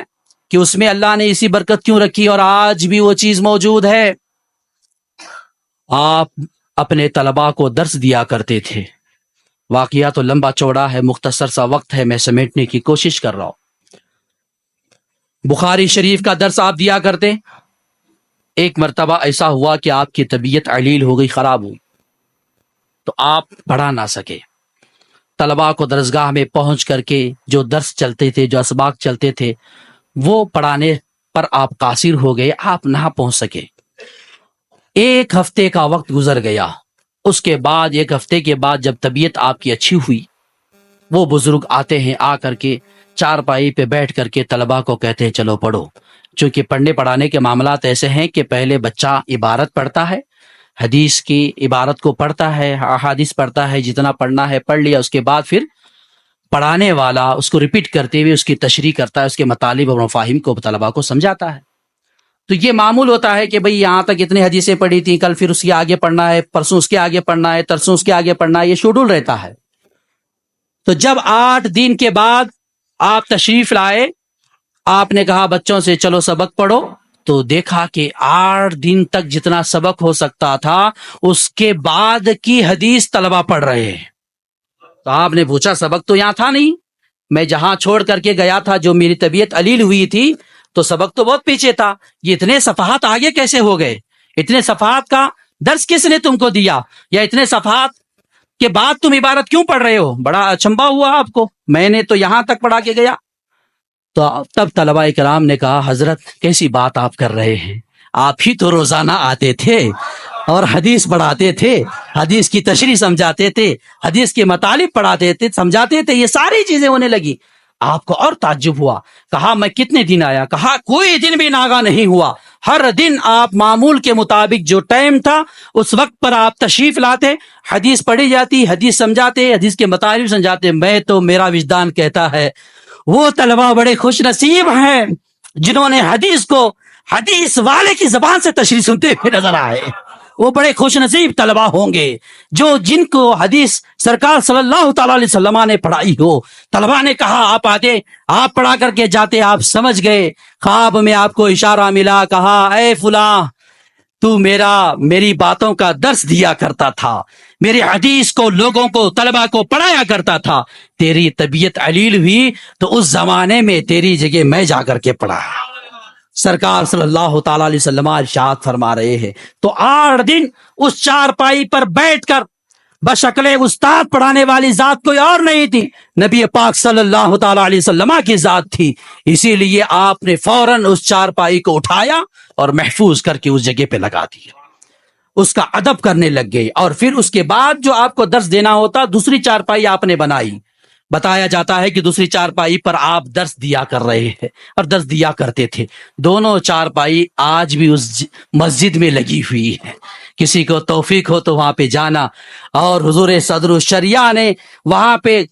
کہ اس میں اللہ نے اسی برکت کیوں رکھی، اور آج بھی وہ چیز موجود ہے۔ آپ اپنے طلباء کو درس دیا کرتے تھے، واقعہ تو لمبا چوڑا ہے، مختصر سا وقت ہے، میں سمیٹنے کی کوشش کر رہا ہوں۔ بخاری شریف کا درس آپ دیا کرتے، ایک مرتبہ ایسا ہوا کہ آپ کی طبیعت علیل ہو گئی، خراب ہوئی، تو آپ پڑھا نہ سکے۔ طلباء کو درسگاہ میں پہنچ کر کے جو درس چلتے تھے، جو اسباق چلتے تھے، وہ پڑھانے پر آپ قاصر ہو گئے، آپ نہ پہنچ سکے۔ ایک ہفتے کا وقت گزر گیا۔ اس کے بعد ایک ہفتے کے بعد جب طبیعت آپ کی اچھی ہوئی، وہ بزرگ آتے ہیں، آ کر کے چارپائی پہ بیٹھ کر کے طلباء کو کہتے ہیں چلو پڑھو۔ چونکہ پڑھنے پڑھانے کے معاملات ایسے ہیں کہ پہلے بچہ عبارت پڑھتا ہے، حدیث کی عبارت کو پڑھتا ہے، احادیث پڑھتا ہے، جتنا پڑھنا ہے پڑھ لیا، اس کے بعد پھر پڑھانے والا اس کو ریپیٹ کرتے ہوئے اس کی تشریح کرتا ہے، اس کے مطالب اور مفاہیم کو طلباء کو سمجھاتا ہے۔ تو یہ معمول ہوتا ہے کہ بھئی یہاں تک اتنے حدیثیں پڑھی تھیں، کل پھر اس کے آگے پڑھنا ہے، پرسوں اس کے آگے پڑھنا ہے، ترسوں اس کے آگے پڑھنا ہے، یہ شیڈول رہتا ہے۔ تو جب 8 دن کے بعد آپ تشریف لائے، آپ نے کہا بچوں سے چلو سبق پڑھو، تو دیکھا کہ 8 دن تک جتنا سبق ہو سکتا تھا اس کے بعد کی حدیث طلبہ پڑھ رہے ہیں۔ تو آپ نے پوچھا سبق تو یہاں تھا نہیں، میں جہاں چھوڑ کر کے گیا تھا، جو میری طبیعت علیل ہوئی تھی، تو سبق تو بہت پیچھے تھا، یہ اتنے صفحات آگے کیسے ہو گئے؟ اتنے صفحات کا درس کس نے تم کو دیا؟ یا اتنے صفحات کے بعد تم عبارت کیوں پڑھ رہے ہو؟ بڑا اچنبھا ہوا آپ کو، میں نے تو یہاں تک پڑھا کے گیا۔ تو تب طلباء کرام نے کہا حضرت کیسی بات آپ کر رہے ہیں، آپ ہی تو روزانہ آتے تھے اور حدیث پڑھاتے تھے، حدیث کی تشریح سمجھاتے تھے، حدیث کے مطالب پڑھاتے تھے، سمجھاتے تھے، یہ ساری چیزیں ہونے لگی۔ آپ کو اور تعجب ہوا، کہا میں کتنے دن آیا؟ کہا کوئی دن بھی ناغا نہیں ہوا، ہر دن آپ معمول کے مطابق جو ٹائم تھا اس وقت پر آپ تشریف لاتے، حدیث پڑھی جاتی، حدیث سمجھاتے، حدیث کے مطالب سمجھاتے۔ میں تو میرا وجدان کہتا ہے وہ طلباء بڑے خوش نصیب ہیں جنہوں نے حدیث کو حدیث والے کی زبان سے تشریح سنتے ہوئے نظر آئے۔ وہ بڑے خوش نصیب طلباء ہوں گے جن کو حدیث سرکار صلی اللہ تعالی علیہ وسلم نے پڑھائی ہو۔ طلباء نے کہا آپ آتے، آپ پڑھا کر کے جاتے، آپ سمجھ گئے، خواب میں آپ کو اشارہ ملا، کہا اے فلاں تو میری باتوں کا درس دیا کرتا تھا، میری حدیث کو لوگوں کو، طلباء کو پڑھایا کرتا تھا، تیری طبیعت علیل ہوئی تو اس زمانے میں تیری جگہ میں جا کر کے پڑھا۔ سرکار صلی اللہ تعالی علیہ وسلم ارشاد فرما رہے ہیں۔ تو 8 دن اس چارپائی پر بیٹھ کر بشکل استاد پڑھانے والی ذات کوئی اور نہیں تھی، نبی پاک صلی اللہ تعالی علیہ وسلم کی ذات تھی۔ اسی لیے آپ نے فوراً اس چارپائی کو اٹھایا اور محفوظ کر کے اس جگہ پہ لگا دیا، اس کا ادب کرنے لگ گئے۔ اور پھر اس کے بعد جو آپ کو درس دینا ہوتا، دوسری چارپائی آپ نے بنائی۔ بتایا جاتا ہے کہ دوسری چارپائی پر آپ درس دیا کر رہے ہیں اور درس دیا کرتے تھے۔ دونوں چارپائی آج بھی اس مسجد میں لگی ہوئی ہے، کسی کو توفیق ہو تو وہاں پہ جانا۔ اور حضور صدر الشریعہ نے وہاں پہ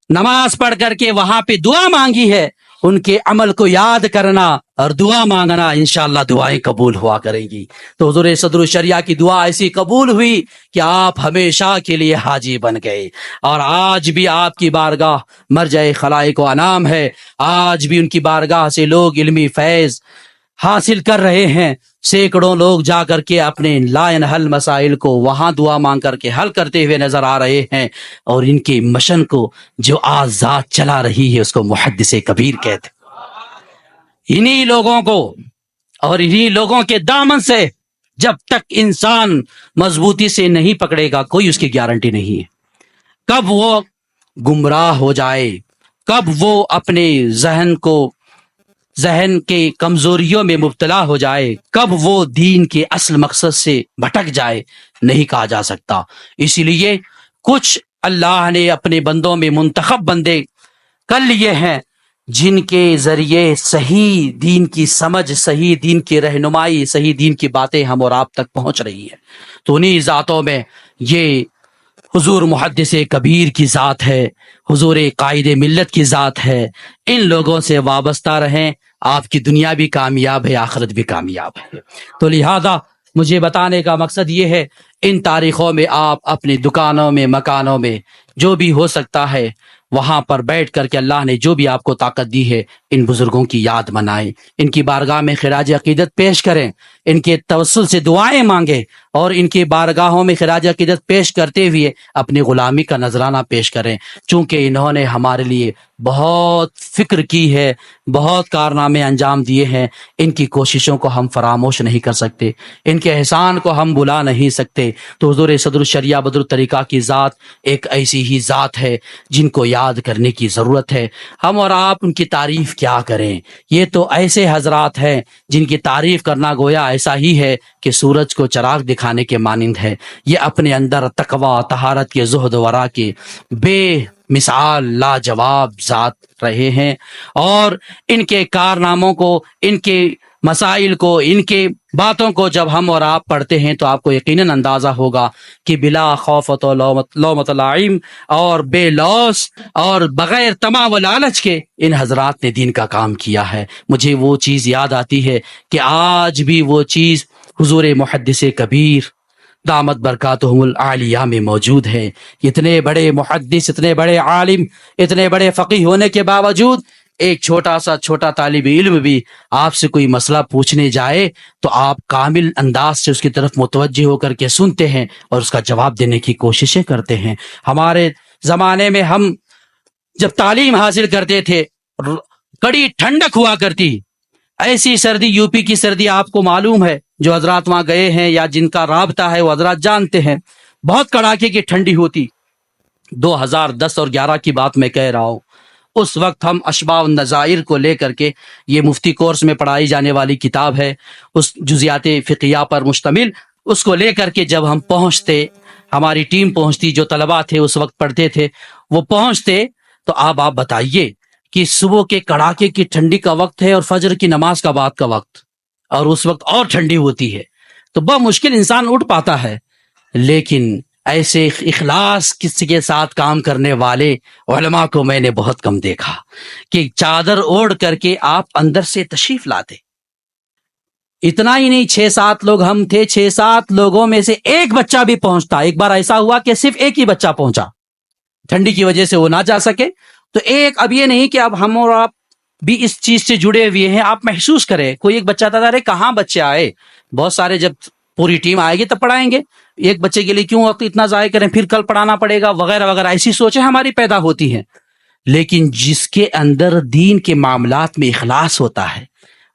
نماز پڑھ کر کے وہاں پہ دعا مانگی ہے، ان کے عمل کو یاد کرنا اور دعا مانگنا، انشاءاللہ دعائیں قبول ہوا کریں گی۔ تو حضور صدر الشریعہ کی دعا ایسی قبول ہوئی کہ آپ ہمیشہ کے لیے حاجی بن گئے، اور آج بھی آپ کی بارگاہ مرجع خلائق و انام ہے، آج بھی ان کی بارگاہ سے لوگ علمی فیض حاصل کر رہے ہیں۔ سینکڑوں لوگ جا کر کے اپنے لا انحل مسائل کو وہاں دعا مانگ کر کے حل کرتے ہوئے نظر آ رہے ہیں، اور ان کے مشن کو جو آزاد چلا رہی ہے اس کو محدث کبیر کہتے۔ انہی لوگوں کو اور انہی لوگوں کے دامن سے جب تک انسان مضبوطی سے نہیں پکڑے گا، کوئی اس کی گارنٹی نہیں ہے کب وہ گمراہ ہو جائے، کب وہ اپنے ذہن کے کمزوریوں میں مبتلا ہو جائے، کب وہ دین کے اصل مقصد سے بھٹک جائے، نہیں کہا جا سکتا۔ اسی لیے کچھ اللہ نے اپنے بندوں میں منتخب بندے کر لیے ہیں جن کے ذریعے صحیح دین کی سمجھ، صحیح دین کی رہنمائی، صحیح دین کی باتیں ہم اور آپ تک پہنچ رہی ہیں۔ تو انہی ذاتوں میں یہ حضور محدث کبیر کی ذات ہے، حضور قائد ملت کی ذات ہے۔ ان لوگوں سے وابستہ رہیں، آپ کی دنیا بھی کامیاب ہے، آخرت بھی کامیاب ہے۔ تو لہذا مجھے بتانے کا مقصد یہ ہے، ان تاریخوں میں آپ اپنی دکانوں میں، مکانوں میں جو بھی ہو سکتا ہے وہاں پر بیٹھ کر کے اللہ نے جو بھی آپ کو طاقت دی ہے ان بزرگوں کی یاد منائیں، ان کی بارگاہ میں خراج عقیدت پیش کریں، ان کے توسل سے دعائیں مانگیں، اور ان کی بارگاہوں میں خراج عقیدت پیش کرتے ہوئے اپنی غلامی کا نذرانہ پیش کریں، چونکہ انہوں نے ہمارے لیے بہت فکر کی ہے، بہت کارنامے انجام دیے ہیں۔ ان کی کوششوں کو ہم فراموش نہیں کر سکتے، ان کے احسان کو ہم بلا نہیں سکتے۔ تو حضور صدر الشریعہ بدر الطریقہ کی ذات ایک ایسی ہی ذات ہے جن کو یاد کرنے کی ضرورت ہے۔ ہم اور آپ ان کی تعریف کیا کریں؟ یہ تو ایسے حضرات ہیں جن کی تعریف کرنا گویا ایسا ہی ہے کہ سورج کو چراغ دکھانے کے مانند ہے۔ یہ اپنے اندر تقوی، طہارت کے، زہد و ورع کے بے مثال لاجواب ذات رہے ہیں، اور ان کے کارناموں کو، ان کے مسائل کو، ان کے باتوں کو جب ہم اور آپ پڑھتے ہیں تو آپ کو یقیناً اندازہ ہوگا کہ بلا خوفت و لومۃ لائم اور بے لوث اور بغیر طمع و لالچ کے ان حضرات نے دین کا کام کیا ہے۔ مجھے وہ چیز یاد آتی ہے کہ آج بھی وہ چیز حضور محدث کبیر دامت برکاتہم العالیہ میں موجود ہے۔ اتنے بڑے محدث، اتنے بڑے عالم، اتنے بڑے فقیہ ہونے کے باوجود ایک چھوٹا طالب علم بھی آپ سے کوئی مسئلہ پوچھنے جائے تو آپ کامل انداز سے اس کی طرف متوجہ ہو کر کے سنتے ہیں اور اس کا جواب دینے کی کوششیں کرتے ہیں۔ ہمارے زمانے میں ہم جب تعلیم حاصل کرتے تھے، کڑی ٹھنڈک ہوا کرتی، ایسی سردی، یو پی کی سردی آپ کو معلوم ہے، جو حضرات وہاں گئے ہیں یا جن کا رابطہ ہے وہ حضرات جانتے ہیں، بہت کڑاکے کی ٹھنڈی ہوتی۔ 2010 اور 11 کی بات میں کہہ رہا ہوں۔ اس وقت ہم اشباح النظائر کو لے کر کے، یہ مفتی کورس میں پڑھائی جانے والی کتاب ہے، اس جزیات فقہیہ پر مشتمل، اس کو لے کر کے جب ہم پہنچتے، ہماری ٹیم پہنچتی، جو طلباء تھے اس وقت پڑھتے تھے وہ پہنچتے، تو آپ بتائیے کہ صبح کے کڑاکے کی ٹھنڈی کا وقت ہے اور فجر کی نماز کا بعد کا وقت، اور اس وقت اور ٹھنڈی ہوتی ہے، تو بہت مشکل انسان اٹھ پاتا ہے۔ لیکن ایسے اخلاص کسی کے ساتھ کام کرنے والے علماء کو میں نے بہت کم دیکھا کہ چادر اوڑھ کر کے آپ اندر سے تشریف لاتے۔ اتنا ہی نہیں، 6-7 لوگ ہم تھے، 6-7 لوگوں میں سے ایک بچہ بھی پہنچتا۔ ایک بار ایسا ہوا کہ صرف ایک ہی بچہ پہنچا، ٹھنڈی کی وجہ سے وہ نہ جا سکے، تو ایک، اب یہ نہیں کہ اب ہم اور آپ بھی اس چیز سے جڑے ہوئے ہیں، آپ محسوس کریں، کوئی ایک بچہ تھا، ارے کہاں بچے آئے، بہت سارے، جب پوری ٹیم آئے گی تب پڑھائیں گے، ایک بچے کے لیے کیوں وقت اتنا ضائع کریں، پھر کل پڑھانا پڑے گا وغیرہ وغیرہ، ایسی سوچیں ہماری پیدا ہوتی ہیں۔ لیکن جس کے اندر دین کے معاملات میں اخلاص ہوتا ہے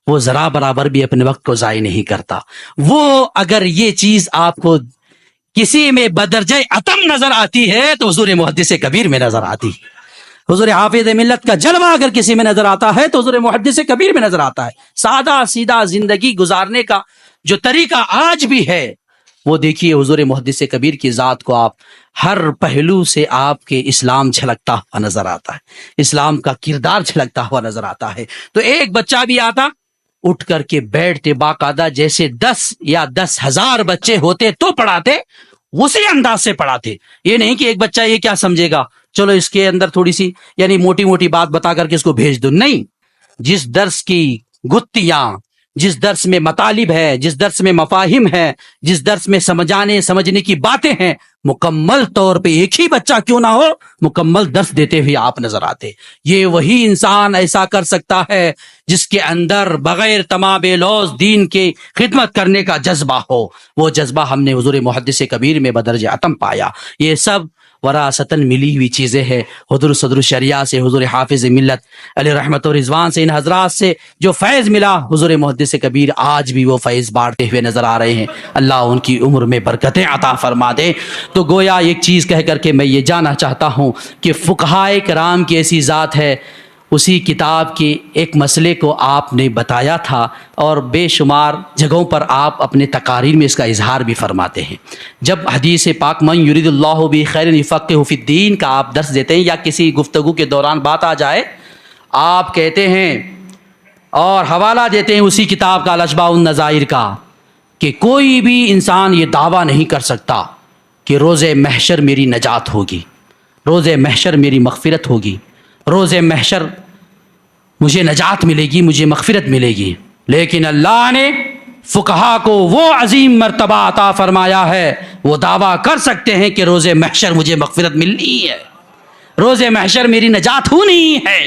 وہ ذرا برابر بھی اپنے وقت کو ضائع نہیں کرتا۔ وہ اگر یہ چیز آپ کو کسی میں بدرجہ عتم نظر آتی ہے تو حضور محدث کبیر میں نظر آتی ہے۔ حضور حافظ ملت کا جلوہ اگر کسی میں نظر آتا ہے تو حضور محدث کبیر میں نظر آتا ہے۔ سادہ سیدھا زندگی گزارنے کا جو طریقہ آج بھی ہے وہ دیکھیے، حضور محدث کبیر کی ذات کو آپ ہر پہلو سے آپ کے اسلام جھلکتا ہوا نظر آتا ہے، اسلام کا کردار جھلکتا ہوا نظر آتا ہے۔ تو ایک بچہ بھی آتا، اٹھ کر کے بیٹھتے، باقاعدہ جیسے 10 یا 10,000 بچے ہوتے تو پڑھاتے، اسی انداز سے پڑھاتے۔ یہ نہیں کہ ایک بچہ یہ کیا سمجھے گا، چلو اس کے اندر تھوڑی سی یعنی موٹی موٹی بات بتا کر کے اس کو بھیج دو، نہیں، جس درس کی گتھیاں، جس درس میں مطالب ہے، جس درس میں مفاہیم ہے، جس درس میں سمجھنے کی باتیں ہیں، مکمل طور پہ ایک ہی بچہ کیوں نہ ہو مکمل درس دیتے ہوئے آپ نظر آتے۔ یہ وہی انسان ایسا کر سکتا ہے جس کے اندر بغیر طمع بے لوث دین کی خدمت کرنے کا جذبہ ہو۔ وہ جذبہ ہم نے حضور محدث کبیر میں بدرجہ عتم پایا۔ یہ سب وراثتاً ملی ہوئی چیزیں ہیں، حضور صدر الشریعہ سے، حضور حافظ ملت علیہ رحمت و رضوان سے، ان حضرات سے جو فیض ملا، حضور محدث کبیر آج بھی وہ فیض بانٹتے ہوئے نظر آ رہے ہیں۔ اللہ ان کی عمر میں برکتیں عطا فرما دے۔ تو گویا ایک چیز کہہ کر کے میں یہ جانا چاہتا ہوں کہ فقہائے کرام کی ایسی ذات ہے، اسی کتاب کے ایک مسئلے کو آپ نے بتایا تھا اور بے شمار جگہوں پر آپ اپنے تقاریر میں اس کا اظہار بھی فرماتے ہیں۔ جب حدیث پاک من یرید اللہ بہ خیر یفقہہ فی الدین کا آپ درس دیتے ہیں یا کسی گفتگو کے دوران بات آ جائے، آپ کہتے ہیں اور حوالہ دیتے ہیں اسی کتاب کا الاشباح النظائر کا کہ کوئی بھی انسان یہ دعویٰ نہیں کر سکتا کہ روز محشر میری نجات ہوگی، روز محشر میری مغفرت ہوگی، روز محشر مجھے نجات ملے گی، مجھے مغفرت ملے گی۔ لیکن اللہ نے فقہا کو وہ عظیم مرتبہ عطا فرمایا ہے، وہ دعویٰ کر سکتے ہیں کہ روز محشر مجھے مغفرت ملنی ہے، روز محشر میری نجات ہونی ہے۔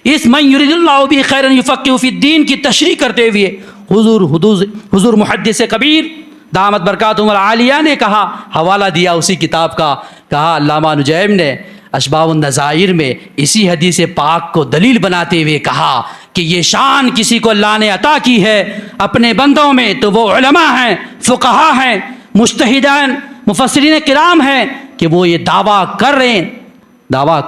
اس من یرید اللہ بہ خیرا یفقہہ فی الدین کی تشریح کرتے ہوئے حضور محدث کبیر دامت برکاتہم العالیہ نے کہا، حوالہ دیا اسی کتاب کا، کہا علامہ نجیم نے اشباح النظائر میں اسی حدیث پاک کو دلیل بناتے ہوئے کہا کہ یہ شان کسی کو اللہ نے عطا کی ہے اپنے بندوں میں تو وہ علماء ہیں، فقہا ہیں، مجتہدان، مفسرین کرام ہیں کہ وہ یہ دعویٰ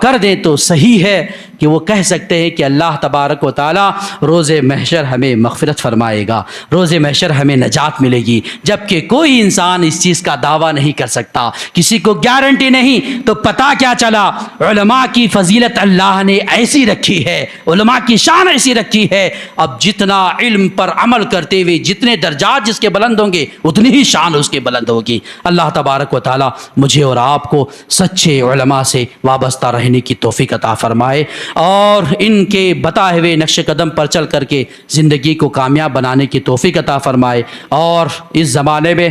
کر دیں تو صحیح ہے کہ وہ کہہ سکتے ہیں کہ اللہ تبارک و تعالیٰ روز محشر ہمیں مغفرت فرمائے گا، روز محشر ہمیں نجات ملے گی، جبکہ کوئی انسان اس چیز کا دعویٰ نہیں کر سکتا، کسی کو گارنٹی نہیں۔ تو پتہ کیا چلا؟ علماء کی فضیلت اللہ نے ایسی رکھی ہے، علماء کی شان ایسی رکھی ہے، اب جتنا علم پر عمل کرتے ہوئے جتنے درجات جس کے بلند ہوں گے اتنی ہی شان اس کے بلند ہوگی۔ اللہ تبارک و تعالیٰ مجھے اور آپ کو سچے علماء سے وابستہ رہنے کی توفیق عطا فرمائے اور ان کے بتائے ہوئے نقش قدم پر چل کر کے زندگی کو کامیاب بنانے کی توفیق عطا فرمائے، اور اس زمانے میں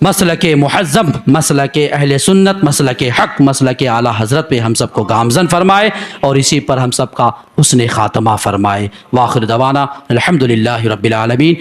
مسلک مہذب، مسلک اہل سنت، مسلک حق، مسلک اعلیٰ حضرت پہ ہم سب کو گامزن فرمائے اور اسی پر ہم سب کا حسن خاتمہ فرمائے۔ وآخر دعوانا الحمدللہ رب العالمین۔